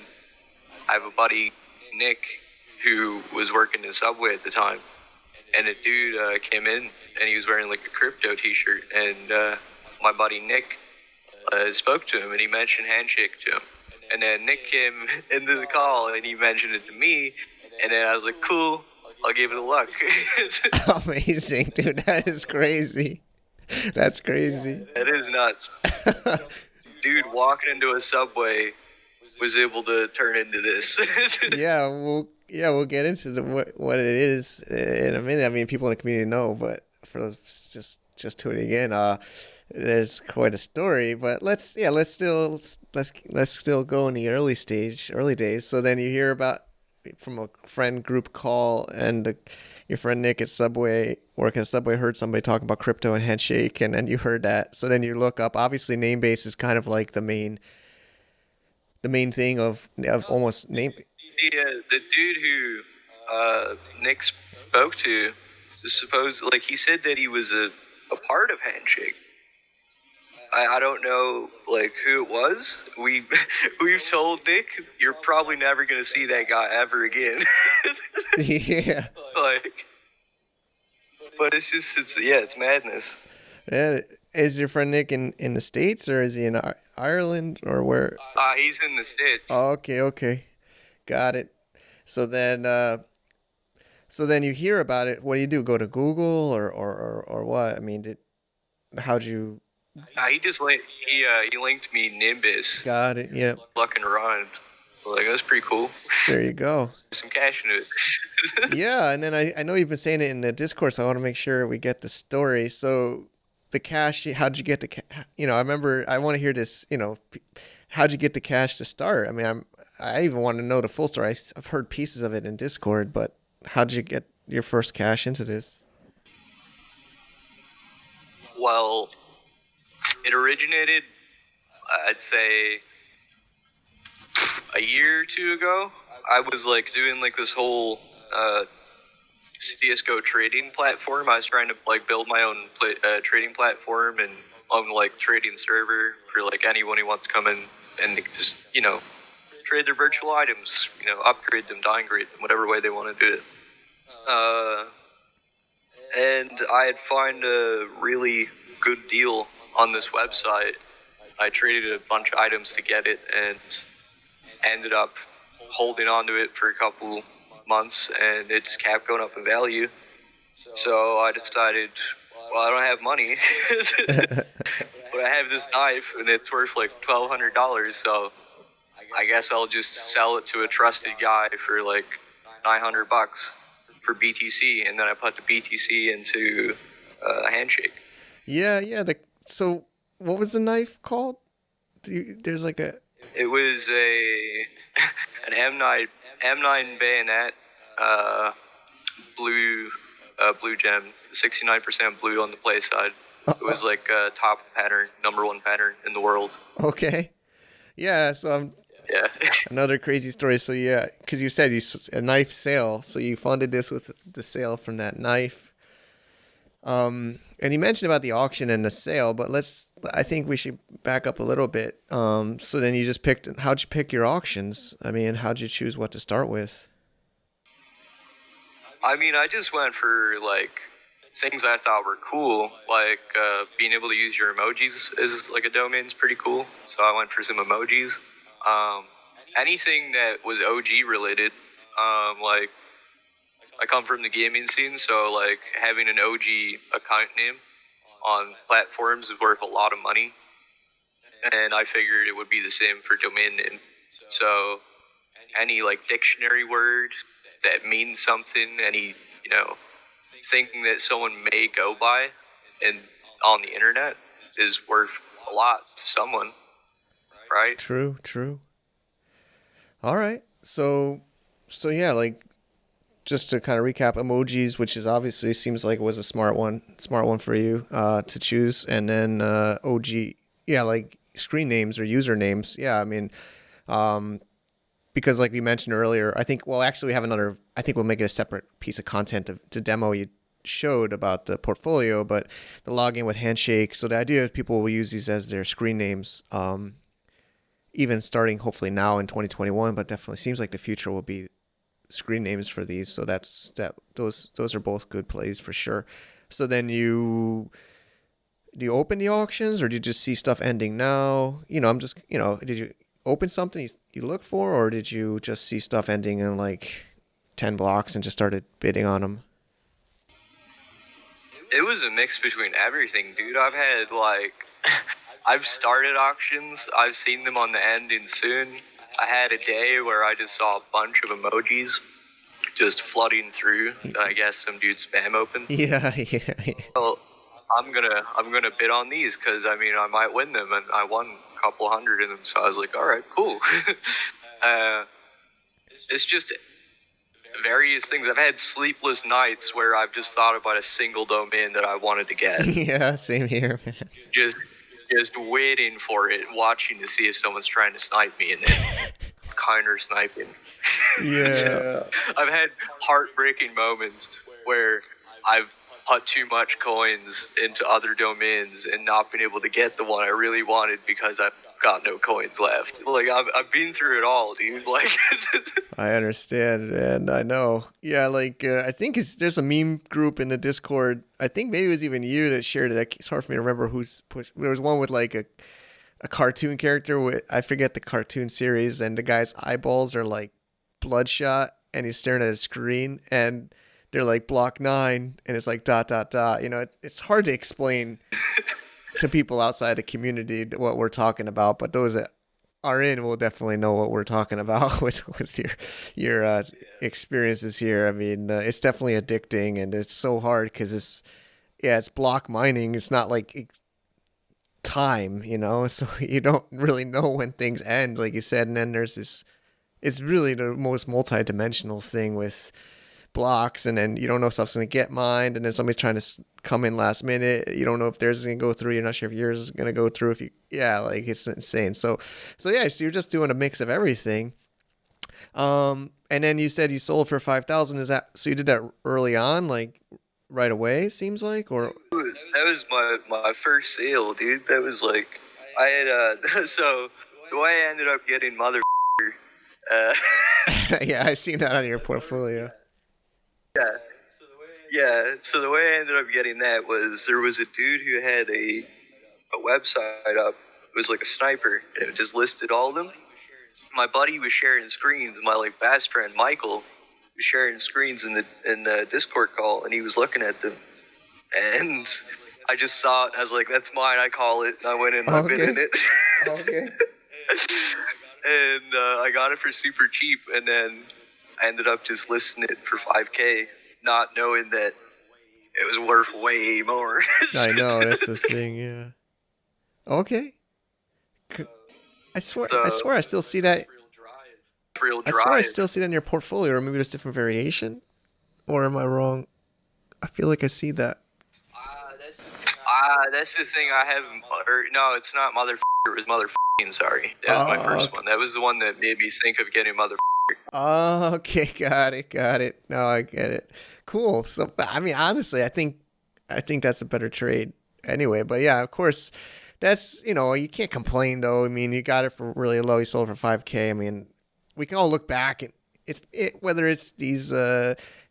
I have a buddy, Nick, who was working in Subway at the time, and a dude came in, and he was wearing like a crypto T-shirt, and my buddy Nick spoke to him, and he mentioned Handshake to him. And then Nick came into the call, and he mentioned it to me, and then I was like, cool, I'll give it a look. Amazing, dude. That is crazy. That's crazy. That is nuts. Dude walking into a Subway was able to turn into this. We'll get into what it is in a minute. I mean, people in the community know, but for those just tuning in, there's quite a story. But let's still go in the early days. So then you hear about from a friend group call, and your friend Nick at Subway, working at Subway, heard somebody talking about crypto and Handshake, and then you heard that. So then you look up. Obviously, Namebase is kind of like the main thing of almost name. The dude who Nick spoke to, he said that he was a part of Handshake. I don't know who it was. We've told Nick, you're probably never gonna see that guy ever again. Yeah. But it's madness. Yeah. Is your friend Nick in the States, or is he in Ireland, or where? He's in the States. Oh, okay. Got it. So then you hear about it. What do you do? Go to Google or what? I mean, how'd you? He just he linked me Nimbus. Got it. Yeah. Fucking Ron. That's pretty cool. There you go. Some cash in it. Yeah, and then I know you've been saying it in the Discord, so I want to make sure we get the story. So the cash, how'd you get the cash? I want to hear this. How'd you get the cash to start? I mean, I even want to know the full story. I've heard pieces of it in Discord, but how'd you get your first cash into this? Well, it originated, I'd say, a year or two ago. I was doing this whole CSGO trading platform. I was trying to build my own trading platform and own trading server for anyone who wants to come in and just trade their virtual items, upgrade them, downgrade them, whatever way they want to do it. And I had found a really good deal on this website. I traded a bunch of items to get it and ended up holding on to it for a couple months, and it just kept going up in value. So I decided, well, I don't have money, but I have this knife, and it's worth $1,200, so I guess I'll just sell it to a trusted guy for $900 for BTC, and then I put the BTC into a Handshake. Yeah. So what was the knife called? There's It was an M9 bayonet, blue gem, 69% blue on the play side. It was top pattern, number one pattern in the world. Okay. Yeah. So yeah. Another crazy story. So yeah, because you said a knife sale, so you funded this with the sale from that knife. And you mentioned about the auction and the sale, but I think we should back up a little bit. So then you just how'd you pick your auctions? I mean, how'd you choose what to start with? I mean, I just went for things I thought were cool, being able to use your emojis as a domain is pretty cool. So I went for some emojis. Anything that was OG related, I come from the gaming scene, so having an OG account name on platforms is worth a lot of money, and I figured it would be the same for domain name. So any dictionary word that means something, any thinking that someone may go by and on the internet is worth a lot to someone, right? True. All right, so yeah, just to kind of recap, emojis, which is obviously seems like it was a smart one for you to choose, and then OG, yeah, screen names or usernames. Yeah, I mean, because like we mentioned earlier, I think we have another. I think we'll make it a separate piece of content to demo you showed about the portfolio, but the login with Handshake. So the idea is people will use these as their screen names, even starting hopefully now in 2021, but definitely seems like the future will be screen names for these. So those are both good plays for sure. So then do you open the auctions, or do you just see stuff ending now? Did you open something you look for, or did you just see stuff ending in like 10 blocks and just started bidding on them? It was a mix between everything, dude. I've started auctions. I've seen them on the ending soon. I had a day where I just saw a bunch of emojis just flooding through. I guess some dude spam opened. Yeah. Well, I'm gonna bid on these because I might win them, and I won a couple hundred in them. So I was like, all right, cool. It's just various things. I've had sleepless nights where I've just thought about a single domain that I wanted to get. Yeah, same here, man. Just waiting for it, watching to see if someone's trying to snipe me, and then counter sniping. Yeah. I've had heartbreaking moments where I've put too much coins into other domains and not been able to get the one I really wanted because I've got no coins left. Like, I've been through it all, dude. Like, I understand, and I know. Yeah, like I think there's a meme group in the Discord. I think maybe it was even you that shared it. It's hard for me to remember who's pushed. There was one with like a cartoon character with, I forget the cartoon series, and the guy's eyeballs are like bloodshot, and he's staring at a screen, and they're like block 9, and it's like ... It's hard to explain to people outside the community what we're talking about, but those that are in will definitely know what we're talking about with your experiences here. I mean, it's definitely addicting, and it's so hard because it's block mining. It's not like time, so you don't really know when things end, like you said. And then there's this, it's really the most multi-dimensional thing with blocks, and then you don't know if stuff's going to get mined, and then somebody's trying to come in last minute. You don't know if theirs is going to go through. You're not sure if yours is going to go through. Like, it's insane. So you're just doing a mix of everything. And then you said you sold for 5,000. Is that, so you did that early on, like right away, seems like? Or that was my first sale, dude. That was like, I had so the way I ended up getting yeah, I've seen that on your portfolio. Yeah. So the way I ended up getting that was, there was a dude who had a website up. It was like a sniper, and it just listed all of them. My buddy was sharing screens. My best friend Michael was sharing screens in the Discord call, and he was looking at them. And I just saw it. I was like, "That's mine. I call it." And I went in and I bid in it. Okay. And I got it for super cheap, and then I ended up just listing it for 5K, not knowing that it was worth way more. I know, that's the thing, yeah. Okay. I swear I still see that. I swear I still see that in your portfolio, or maybe there's different variation. Or am I wrong? I feel like I see that. That's the thing I haven't. No, it's not motherfucker. It was motherfucking. Sorry, that was my first one. That was the one that made me think of getting motherfucker. Oh, okay, got it. No, I get it. Cool. So, I mean, honestly, I think that's a better trade anyway. But yeah, of course, that's, you can't complain though. I mean, you got it for really low. You sold for 5K. I mean, we can all look back and whether it's these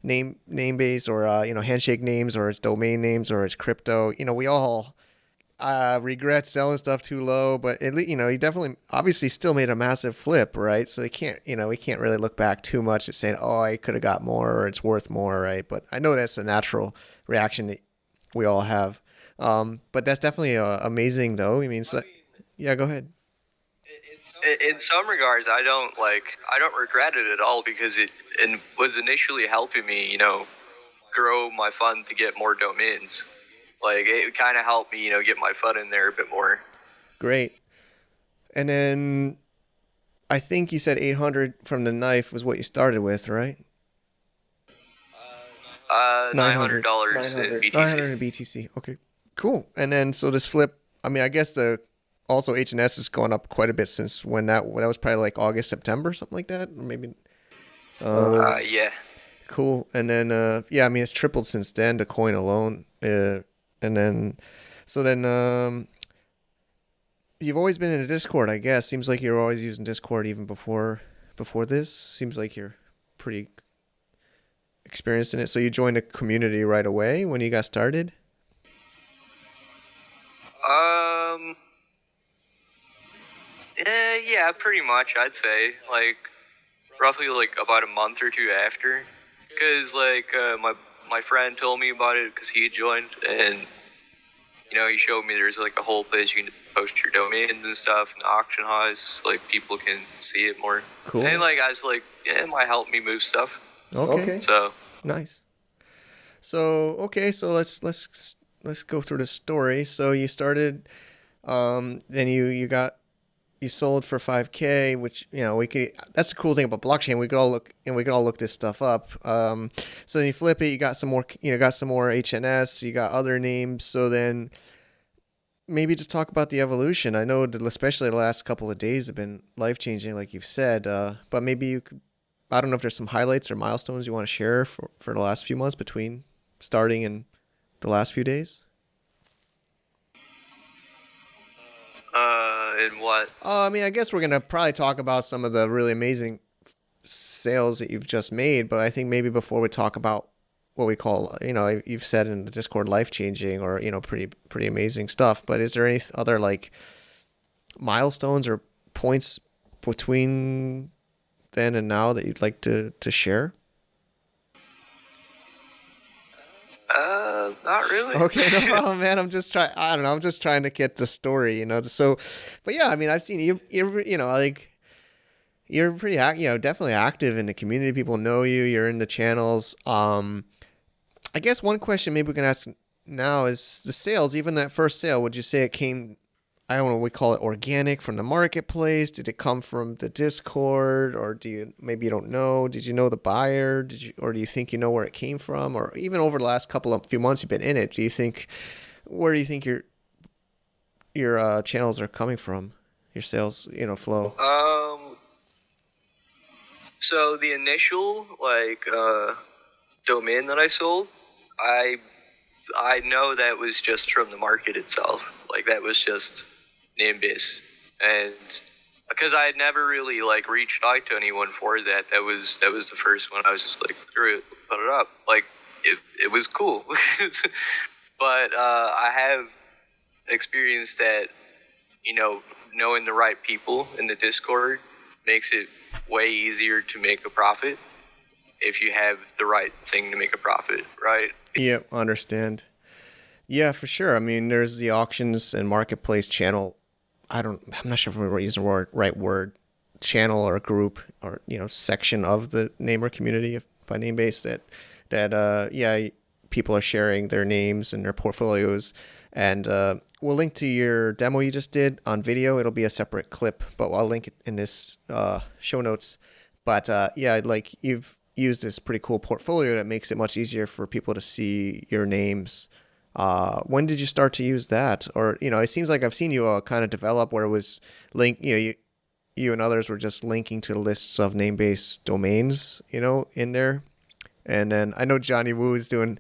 name base or handshake names, or it's domain names, or it's crypto. We all regret selling stuff too low, but at least, he definitely obviously still made a massive flip, right? So we can't really look back too much at saying, oh, I could have got more, or it's worth more, right? But I know that's a natural reaction that we all have. But that's definitely amazing though. Yeah, go ahead. In some regards, I don't regret it at all, because it was initially helping me, grow my fund to get more domains. Like, it kind of helped me, get my foot in there a bit more. Great. And then I think you said 800 from the knife was what you started with, right? $900 in BTC. 900 in BTC. Okay, cool. And then, so this flip, I mean, I guess also HNS has gone up quite a bit since when that was probably like August, September, something like that, or maybe. Yeah. Cool. And then, I mean, it's tripled since then, the coin alone. And then, you've always been in a Discord, I guess. Seems like you're always using Discord even before this. Seems like you're pretty experience in it? So you joined a community right away when you got started? Yeah, pretty much, I'd say. Like, roughly, like, about a month or two after. Because, like, my friend told me about it because he had joined, and, you know, he showed me there's, like, a whole place you can post your domains and stuff in the auction house, like, people can see it more. Cool. And, like, I was like, yeah, it might help me move stuff. Okay. So. Nice. So, okay, so let's go through the story. So you started, then you sold for $5,000, which, you know, that's the cool thing about blockchain. We could all look this stuff up. So then you flip it, you got some more HNS, you got other names. So then maybe just talk about the evolution. I know that especially the last couple of days have been life-changing, like you've said, but maybe you could, I don't know if there's some highlights or milestones you want to share for the last few months between starting and the last few days. In what? I mean, I guess we're going to probably talk about some of the really amazing sales that you've just made, but I think maybe before we talk about what we call, you know, you've said in the Discord, life-changing or, you know, pretty amazing stuff, but is there any other, like, milestones or points between then and now that you'd like to share? Not really. Okay, no problem, man. I'm just trying to get the story, you know. So, but yeah, I mean, I've seen you, you know, like, you're pretty, you know, definitely active in the community. People know you. You're in the channels. I guess one question maybe we can ask now is the sales. Even that first sale, would you say it came, I don't know, we call it organic from the marketplace? Did it come from the Discord, or maybe you don't know? Did you know the buyer? Or do you think you know where it came from? Or even over the last few months you've been in it, where do you think your channels are coming from? Your sales, you know, flow? So the initial, like, domain that I sold, I know that was just from the market itself. Like, that was just name base, and because I had never really, like, reached out to anyone for that, that was the first one. I was just like, screw it, put it up. Like, it was cool. But I have experienced that, you know, knowing the right people in the Discord makes it way easier to make a profit if you have the right thing to make a profit, right? Yeah, understand. Yeah, for sure. I mean, there's the auctions and marketplace channel. I'm not sure if we're using the right word, channel or group or, you know, section of the Namer community by Namebase that people are sharing their names and their portfolios. And we'll link to your demo you just did on video. It'll be a separate clip, but I'll link it in this show notes. But like, you've used this pretty cool portfolio that makes it much easier for people to see your names. When did you start to use that? Or, you know, it seems like I've seen you kind of develop where it was you and others were just linking to lists of name-based domains, you know, in there. And then I know Johnny Woo is doing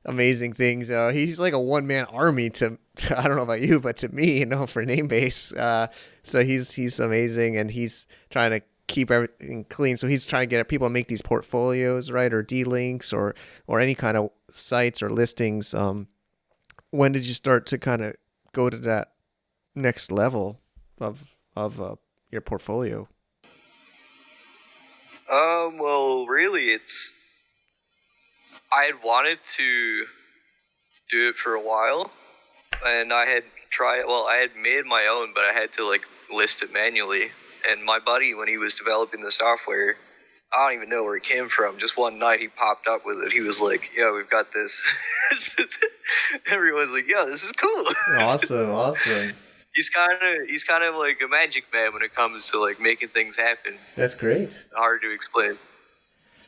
amazing things. He's like a one-man army to I don't know about you, but to me, you know, for Namebase. So he's amazing, and he's trying to keep everything clean. So he's trying to get people to make these portfolios, right, or D-links or any kind of sites or listings. When did you start to kind of go to that next level of your portfolio? Well, really, I had wanted to do it for a while, and I had made my own, but I had to, like, list it manually. And my buddy, when he was developing the software, I don't even know where it came from. Just one night he popped up with it. He was like, yo, we've got this. Everyone's like, yo, this is cool. Awesome. He's kind of like a magic man when it comes to, like, making things happen. That's great. Hard to explain.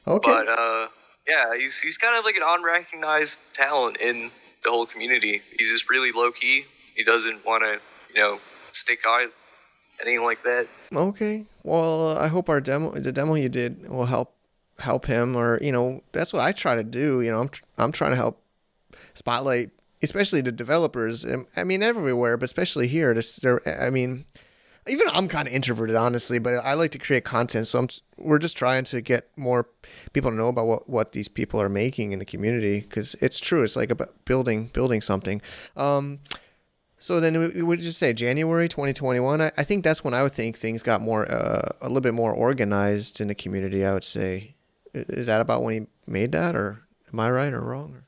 Okay. But yeah, he's kind of like an unrecognized talent in the whole community. He's just really low key. He doesn't want to, you know, stick out, anything like that. Okay. Well, I hope the demo you did will help him, or, you know, that's what I try to do. You know, I'm trying to help spotlight, especially the developers. I mean, everywhere, but especially here. I mean, even I'm kind of introverted, honestly, but I like to create content. So we're just trying to get more people to know about what these people are making in the community, because it's true. It's like about building something. So then we would just say January 2021. I think that's when I would think things got more a little bit more organized in the community. I would say, is that about when he made that, or am I right or wrong?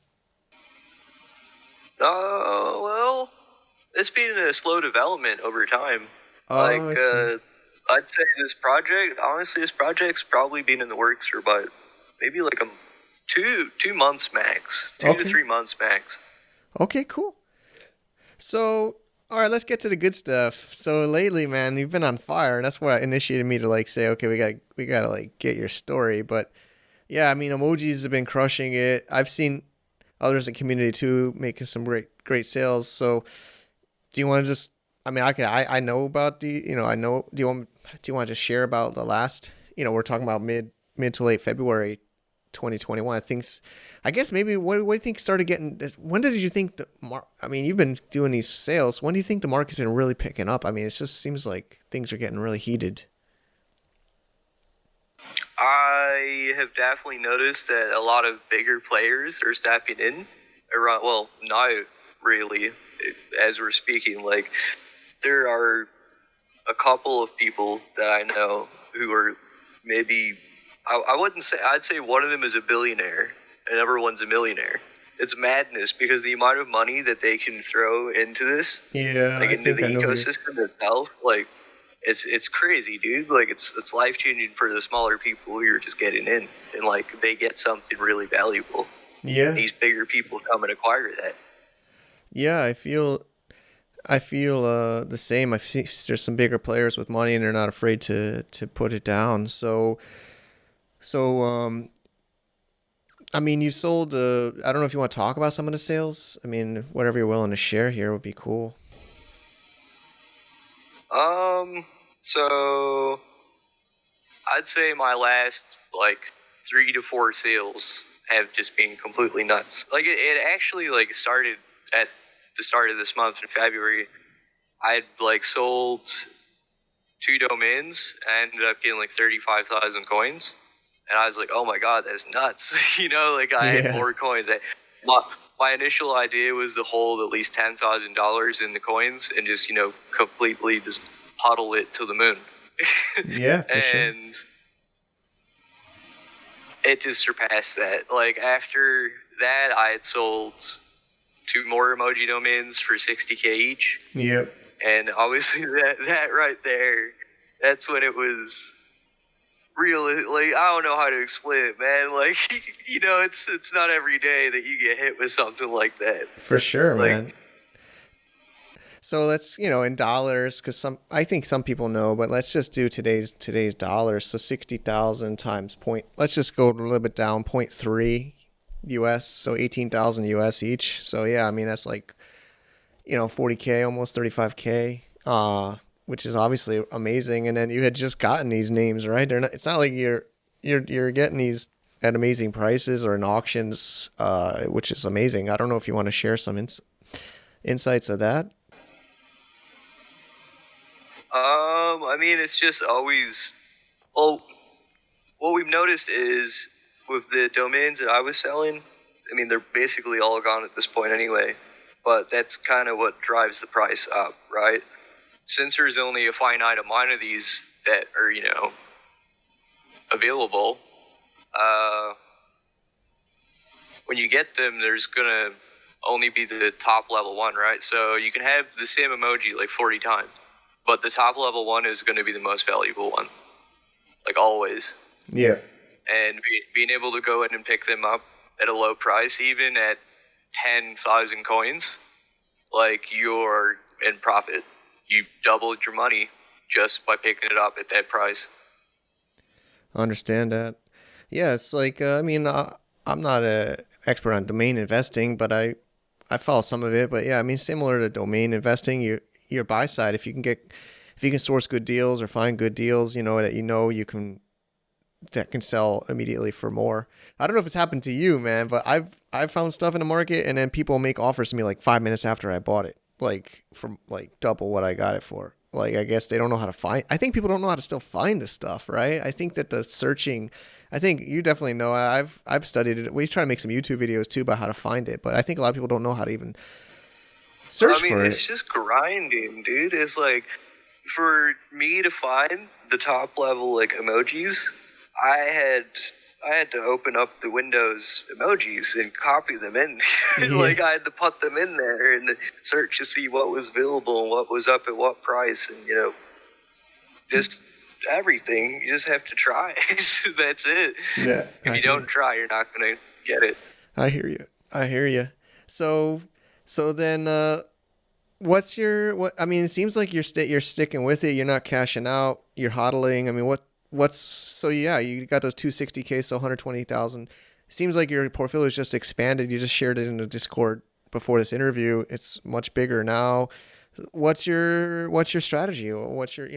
Well, it's been a slow development over time. Oh, I'd say this project's probably been in the works for about maybe like 2 months max, 2 to 3 months max. Okay, cool. So, all right, let's get to the good stuff. So lately, man, you've been on fire, and that's what initiated me to like say, okay, we gotta like get your story. But yeah, I mean, emojis have been crushing it. I've seen others in the community too making some great sales. So, do you want to just? I mean, I know about the, I know. Do you want to just share about the last? We're talking about mid to late February 2021. I guess maybe what do you think started getting? When did you think I mean, you've been doing these sales. When do you think the market's been really picking up? I mean, it just seems like things are getting really heated. I have definitely noticed that a lot of bigger players are stepping in around. Well, now really, as we're speaking, like there are a couple of people that I know who are maybe. I wouldn't say. I'd say one of them is a billionaire, and everyone's a millionaire. It's madness because the amount of money that they can throw into this, into the ecosystem itself, like it's crazy, dude. Like it's life changing for the smaller people who are just getting in, and like they get something really valuable. Yeah, these bigger people come and acquire that. Yeah, I feel the same. I see there's some bigger players with money, and they're not afraid to put it down. So, I mean, you sold. I don't know if you want to talk about some of the sales. I mean, whatever you're willing to share here would be cool. So I'd say my last like 3 to 4 sales have just been completely nuts. Like it actually like started at the start of this month in February. I'd like sold 2 domains and ended up getting like 35,000 coins. And I was like, oh my God, that's nuts. Like I had more coins. My initial idea was to hold at least $10,000 in the coins and just, completely just huddle it to the moon. Yeah, for sure. And it just surpassed that. Like after that, I had sold 2 more emoji domains for 60K each. Yep. And obviously that right there, that's when it was real. Like I don't know how to explain it, man. Like it's not every day that you get hit with something like that. For sure, man. So let's, in dollars, because I think some people know, but let's just do today's dollars. So 60,000 times let's just go a little bit down, 0.3 US, so 18,000 US each. So yeah, I mean that's like, 40K, almost 35K, which is obviously amazing. And then you had just gotten these names, right? It's not like you're getting these at amazing prices or in auctions, which is amazing. I don't know if you want to share some insights of that. I mean, it's just always, what we've noticed is with the domains that I was selling, I mean, they're basically all gone at this point anyway, but that's kind of what drives the price up, right? Since there's only a finite amount of these that are, available, when you get them, there's going to only be the top level one, right? So you can have the same emoji like 40 times. But the top level one is going to be the most valuable one, like always. Yeah. And being able to go in and pick them up at a low price, even at 10,000 coins, like you're in profit. You doubled your money just by picking it up at that price. I understand that. Yeah, it's like, I'm not an expert on domain investing, but I follow some of it. But yeah, I mean, similar to domain investing, your buy side, if you can source good deals or find good deals, that can sell immediately for more. I don't know if it's happened to you, man, but I've found stuff in the market and then people make offers to me like 5 minutes after I bought it, like from like double what I got it for. like, I guess they don't know how to find. I think people don't know how to still find this stuff, right? I think that the searching. I think you definitely know. I've studied it. We try to make some YouTube videos too about how to find it, but I think a lot of people don't know how to even search for it. I mean, it's just grinding, dude. It's like, for me to find the top level like emojis, I had to open up the Windows emojis and copy them in. Like, I had to put them in there and search to see what was available and what was up at what price, and just everything. You just have to try. That's it. Yeah. If you don't try, you're not gonna get it. I hear you. So then, what's your? I mean, it seems like you're sticking with it. You're not cashing out. You're hodling. I mean, so yeah, you got those 260K, so 120,000. Seems like your portfolio is just expanded. You just shared it in the Discord before this interview. It's much bigger now. What's your strategy? Or what's your,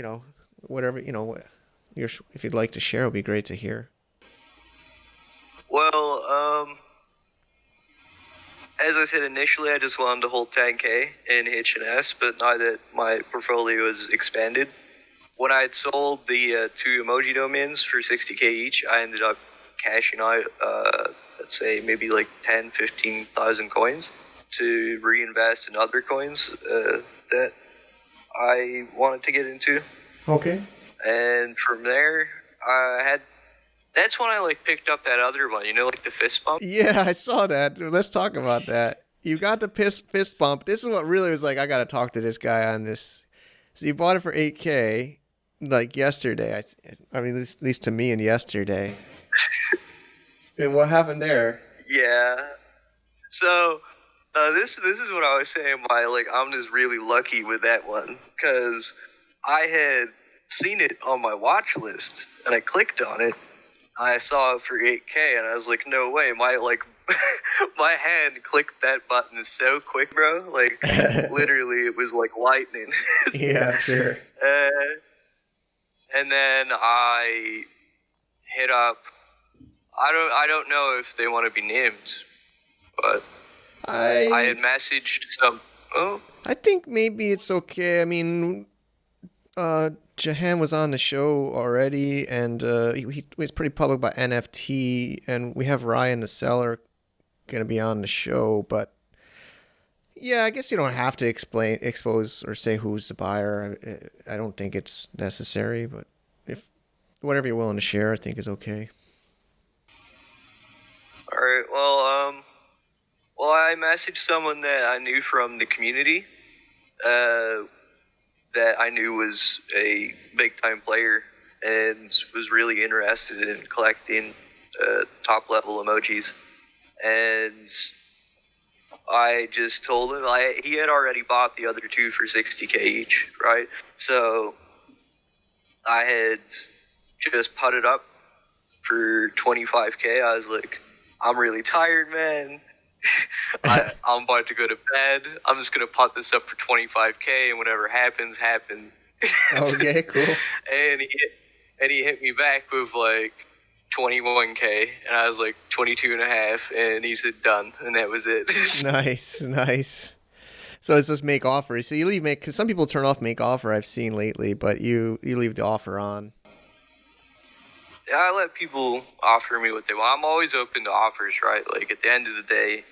whatever, if you'd like to share, it would be great to hear. Well, as I said initially, I just wanted to hold 10K in H&S, but now that my portfolio has expanded, when I had sold the 2 emoji domains for 60K each, I ended up cashing out, let's say maybe like 10, 15,000 coins to reinvest in other coins that I wanted to get into. Okay. And from there, that's when I picked up that other one, like the fist bump. Yeah, I saw that. Let's talk about that. You got the fist bump. This is what really was like, I got to talk to this guy on this. So you bought it for 8K, like yesterday. I mean, at least to me and yesterday. And what happened there? Yeah. So this is what I was saying. I'm just really lucky with that one, because I had seen it on my watch list and I clicked on it. I saw it for 8K and I was like, no way. My hand clicked that button so quick, bro. Literally, it was like lightning. Yeah, sure. And then I hit up. I don't know if they want to be named, but I had messaged some. Oh, I think maybe it's okay. I mean, Jahan was on the show already, and he was pretty public about NFT, and we have Ryan the seller going to be on the show, but yeah, I guess you don't have to expose or say who's the buyer. I don't think it's necessary, but if whatever you're willing to share, I think is okay. All right. Well, I messaged someone that I knew from the community, that I knew was a big time player and was really interested in collecting top level emojis, and I just told him he had already bought the other 2 for 60K each, right? So I had just put it up for 25K. I was like, I'm really tired, man. I'm about to go to bed. I'm just going to put this up for 25K, and whatever happens, happen. Okay, cool. And he hit me back with 21K, and I was like 22 and a half, and he said done, and that was it. Nice. So it's just make offer. So you leave because some people turn off make offer, I've seen lately, but you leave the offer on. Yeah, I let people offer me what they want. I'm always open to offers, right? At the end of the day,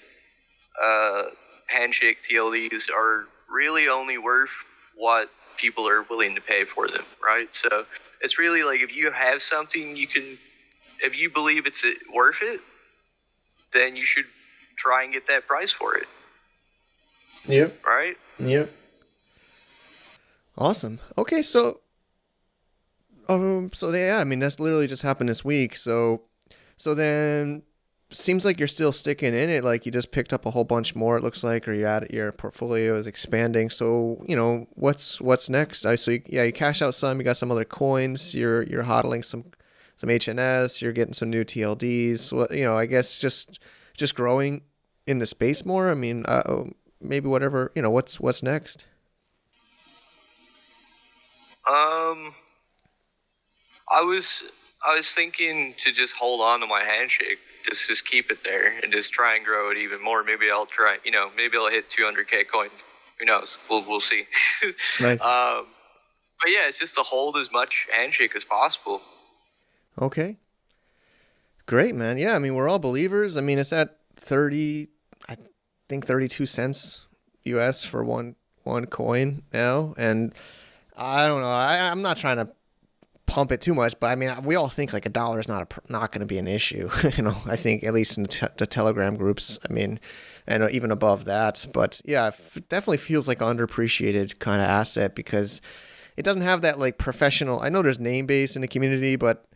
Handshake TLDs are really only worth what people are willing to pay for them, right? So it's really if you have something if you believe it's worth it, then you should try and get that price for it. Yep. Right? Yep. Awesome. Okay, so yeah, I mean, that's literally just happened this week. So then seems like you're still sticking in it. You just picked up a whole bunch more, it looks like, or your portfolio is expanding. So, what's next? You cash out some, you got some other coins, you're hodling some HNS, you're getting some new TLDs. Well, I guess just growing in the space more. I mean, maybe whatever, what's next? I was thinking to just hold on to my Handshake, just keep it there and just try and grow it even more. Maybe I'll try, maybe I'll hit 200K coins. Who knows? We'll see. Nice. But yeah, it's just to hold as much Handshake as possible. Okay. Great, man. Yeah, I mean, we're all believers. I mean, it's at 30, I think 32 cents US for one coin now. And I don't know. I'm not trying to pump it too much, but I mean, we all think like $1 is not going to be an issue. I think at least in the Telegram groups, I mean, and even above that. But yeah, it definitely feels like an underappreciated kind of asset because it doesn't have that like professional. I know there's name base in the community, but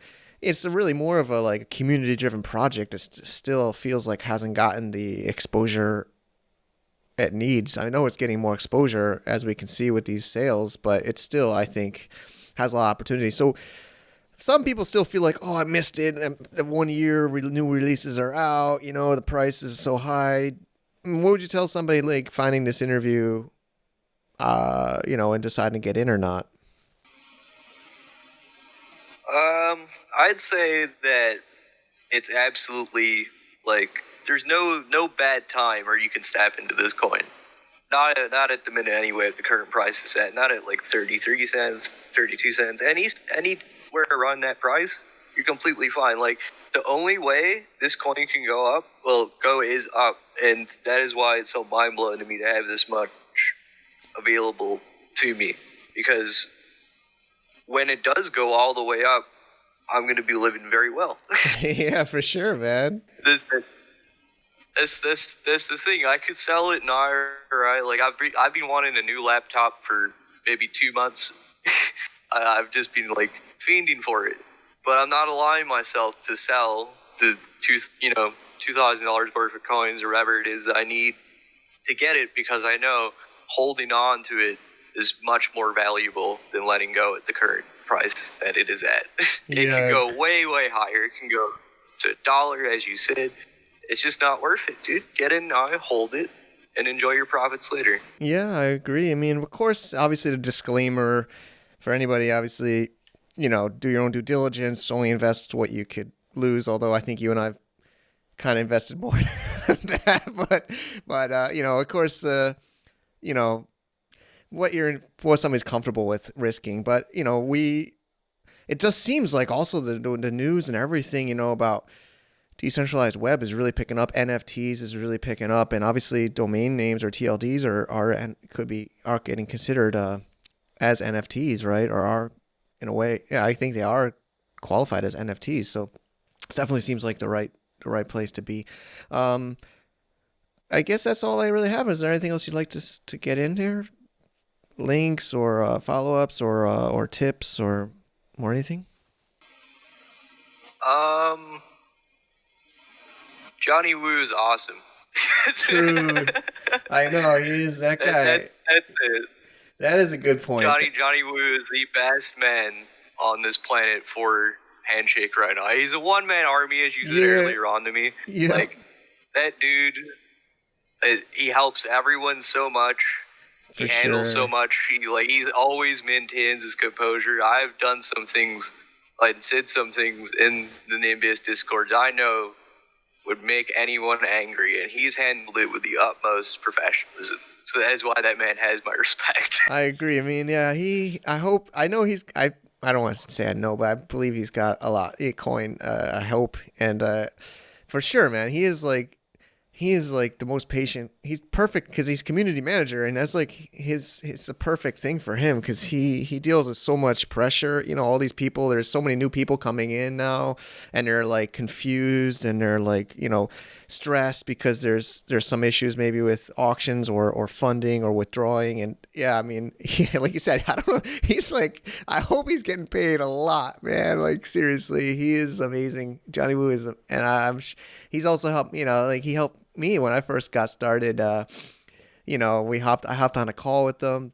it's really more of a like community driven project. It still feels like hasn't gotten the exposure it needs. I know it's getting more exposure as we can see with these sales, but it still, I think, has a lot of opportunity. So some people still feel like, oh, I missed it. The 1 year new releases are out. The price is so high. What would you tell somebody like finding this interview, and deciding to get in or not? I'd say that it's absolutely like there's no bad time where you can step into this coin. Not at the minute anyway. At the current price is at not at like 33 cents, 32 cents, anywhere around that price, you're completely fine. Like the only way this coin can go up, is up, and that is why it's so mind blowing to me to have this much available to me. Because when it does go all the way up, I'm going to be living very well. Yeah, for sure, man. That's the thing. I could sell it now, right? Like I've been wanting a new laptop for maybe 2 months. I've just been like fiending for it, but I'm not allowing myself to sell the $2,000 worth of coins or whatever it is that I need to get it, because I know holding on to it is much more valuable than letting go at the current price that it is at. It can go way, way higher. It can go to $1, as you said. It's just not worth it, dude. Get in now, hold it, and enjoy your profits later. Yeah, I agree. I mean, of course, obviously the disclaimer for anybody, obviously, do your own due diligence, only invest what you could lose, although I think you and I have kind of invested more than that. But of course, what somebody's comfortable with risking. But, it just seems like also the news and everything, about decentralized web is really picking up. NFTs is really picking up, and obviously domain names or TLDs are getting considered as NFTs, right? Or are in a way, yeah, I think they are qualified as NFTs. So it definitely seems like the right place to be. I guess that's all I really have. Is there anything else you'd like to get in here? Links or follow-ups or tips or anything? Johnny Woo is awesome. Dude, I know, he is that guy. That's it. That is a good point. Johnny Woo is the best man on this planet for Handshake right now. He's a one-man army, as you said earlier on to me. Yeah. Like, that dude, he helps everyone so much. He handles so much. He always maintains his composure. I've done some things, said some things in the Nimbus Discord I know would make anyone angry, and he's handled it with the utmost professionalism. So that is why that man has my respect. I agree. I mean, yeah, I don't want to say I know, but I believe he's got a coin, I hope. And for sure, man, he is like the most patient. He's perfect because he's community manager, and that's like it's a perfect thing for him because he deals with so much pressure. All these people. There's so many new people coming in now, and they're like confused and they're like stressed because there's some issues maybe with auctions or funding or withdrawing. And yeah, I mean, like you said, I don't know. He's like, I hope he's getting paid a lot, man. Like seriously, he is amazing. Johnny Woo is, and he's also helped. He helped me when I first got started. I hopped on a call with them,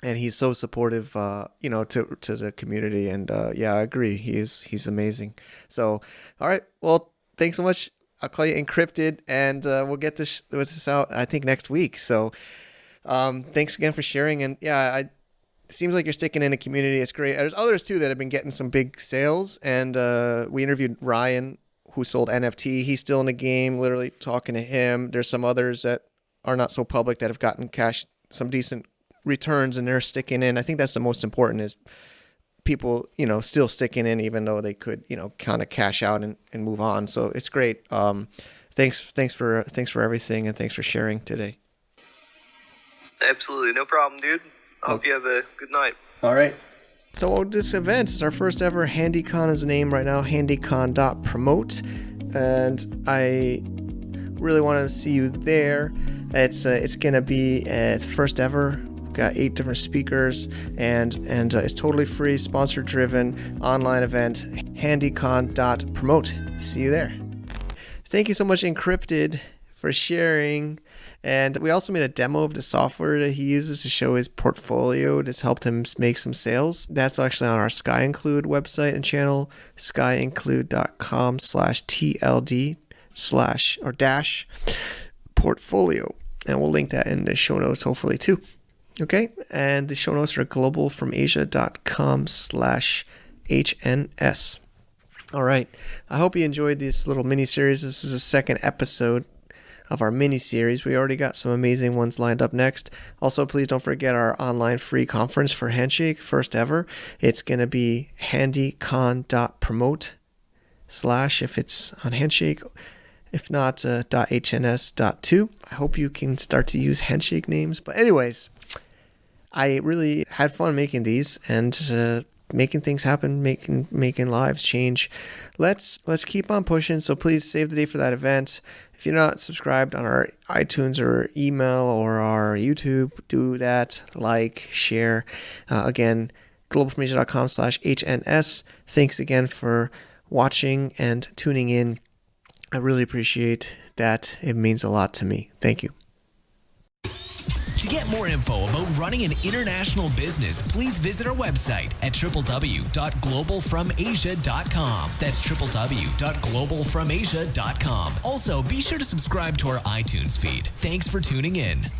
and he's so supportive, to the community. And yeah, I agree. He's amazing. So, all right. Well, thanks so much. I'll call you Encrypted, and we'll get this out, I think, next week. So thanks again for sharing. And yeah, it seems like you're sticking in a community. It's great. There's others too that have been getting some big sales. And we interviewed Ryan, who sold NFT. He's still in the game, literally talking to him. There's some others that are not so public that have gotten some decent returns and they're sticking in. I think that's the most important is people, still sticking in even though they could, kind of cash out and move on. So it's great. Thanks for everything, and thanks for sharing today. Absolutely. No problem, dude. I hope you have a good night. All right. So this event is our first ever HandyCon is the name right now, handycon.promote. And I really want to see you there. It's going to be first ever. We've got 8 different speakers, and it's totally free, sponsor driven online event, handycon.promote. See you there. Thank you so much, Encrypted, for sharing. And we also made a demo of the software that he uses to show his portfolio. This helped him make some sales. That's actually on our SkyInclude website and channel, skyinclude.com/TLD/portfolio. And we'll link that in the show notes, hopefully, too. Okay? And the show notes are globalfromasia.com/HNS. All right. I hope you enjoyed this little mini-series. This is the second episode of our mini-series. We already got some amazing ones lined up next. Also, please don't forget our online free conference for Handshake, first ever. It's going to be handycon.promote/ if it's on Handshake. If not, .hns.2. I hope you can start to use Handshake names. But anyways, I really had fun making these and making things happen, making lives change. Let's keep on pushing. So please save the date for that event. If you're not subscribed on our iTunes or email or our YouTube, do that. Like, share. Again, globalfromasia.com/HNS. Thanks again for watching and tuning in. I really appreciate that. It means a lot to me. Thank you. To get more info about running an international business, please visit our website at www.globalfromasia.com. That's www.globalfromasia.com. Also, be sure to subscribe to our iTunes feed. Thanks for tuning in.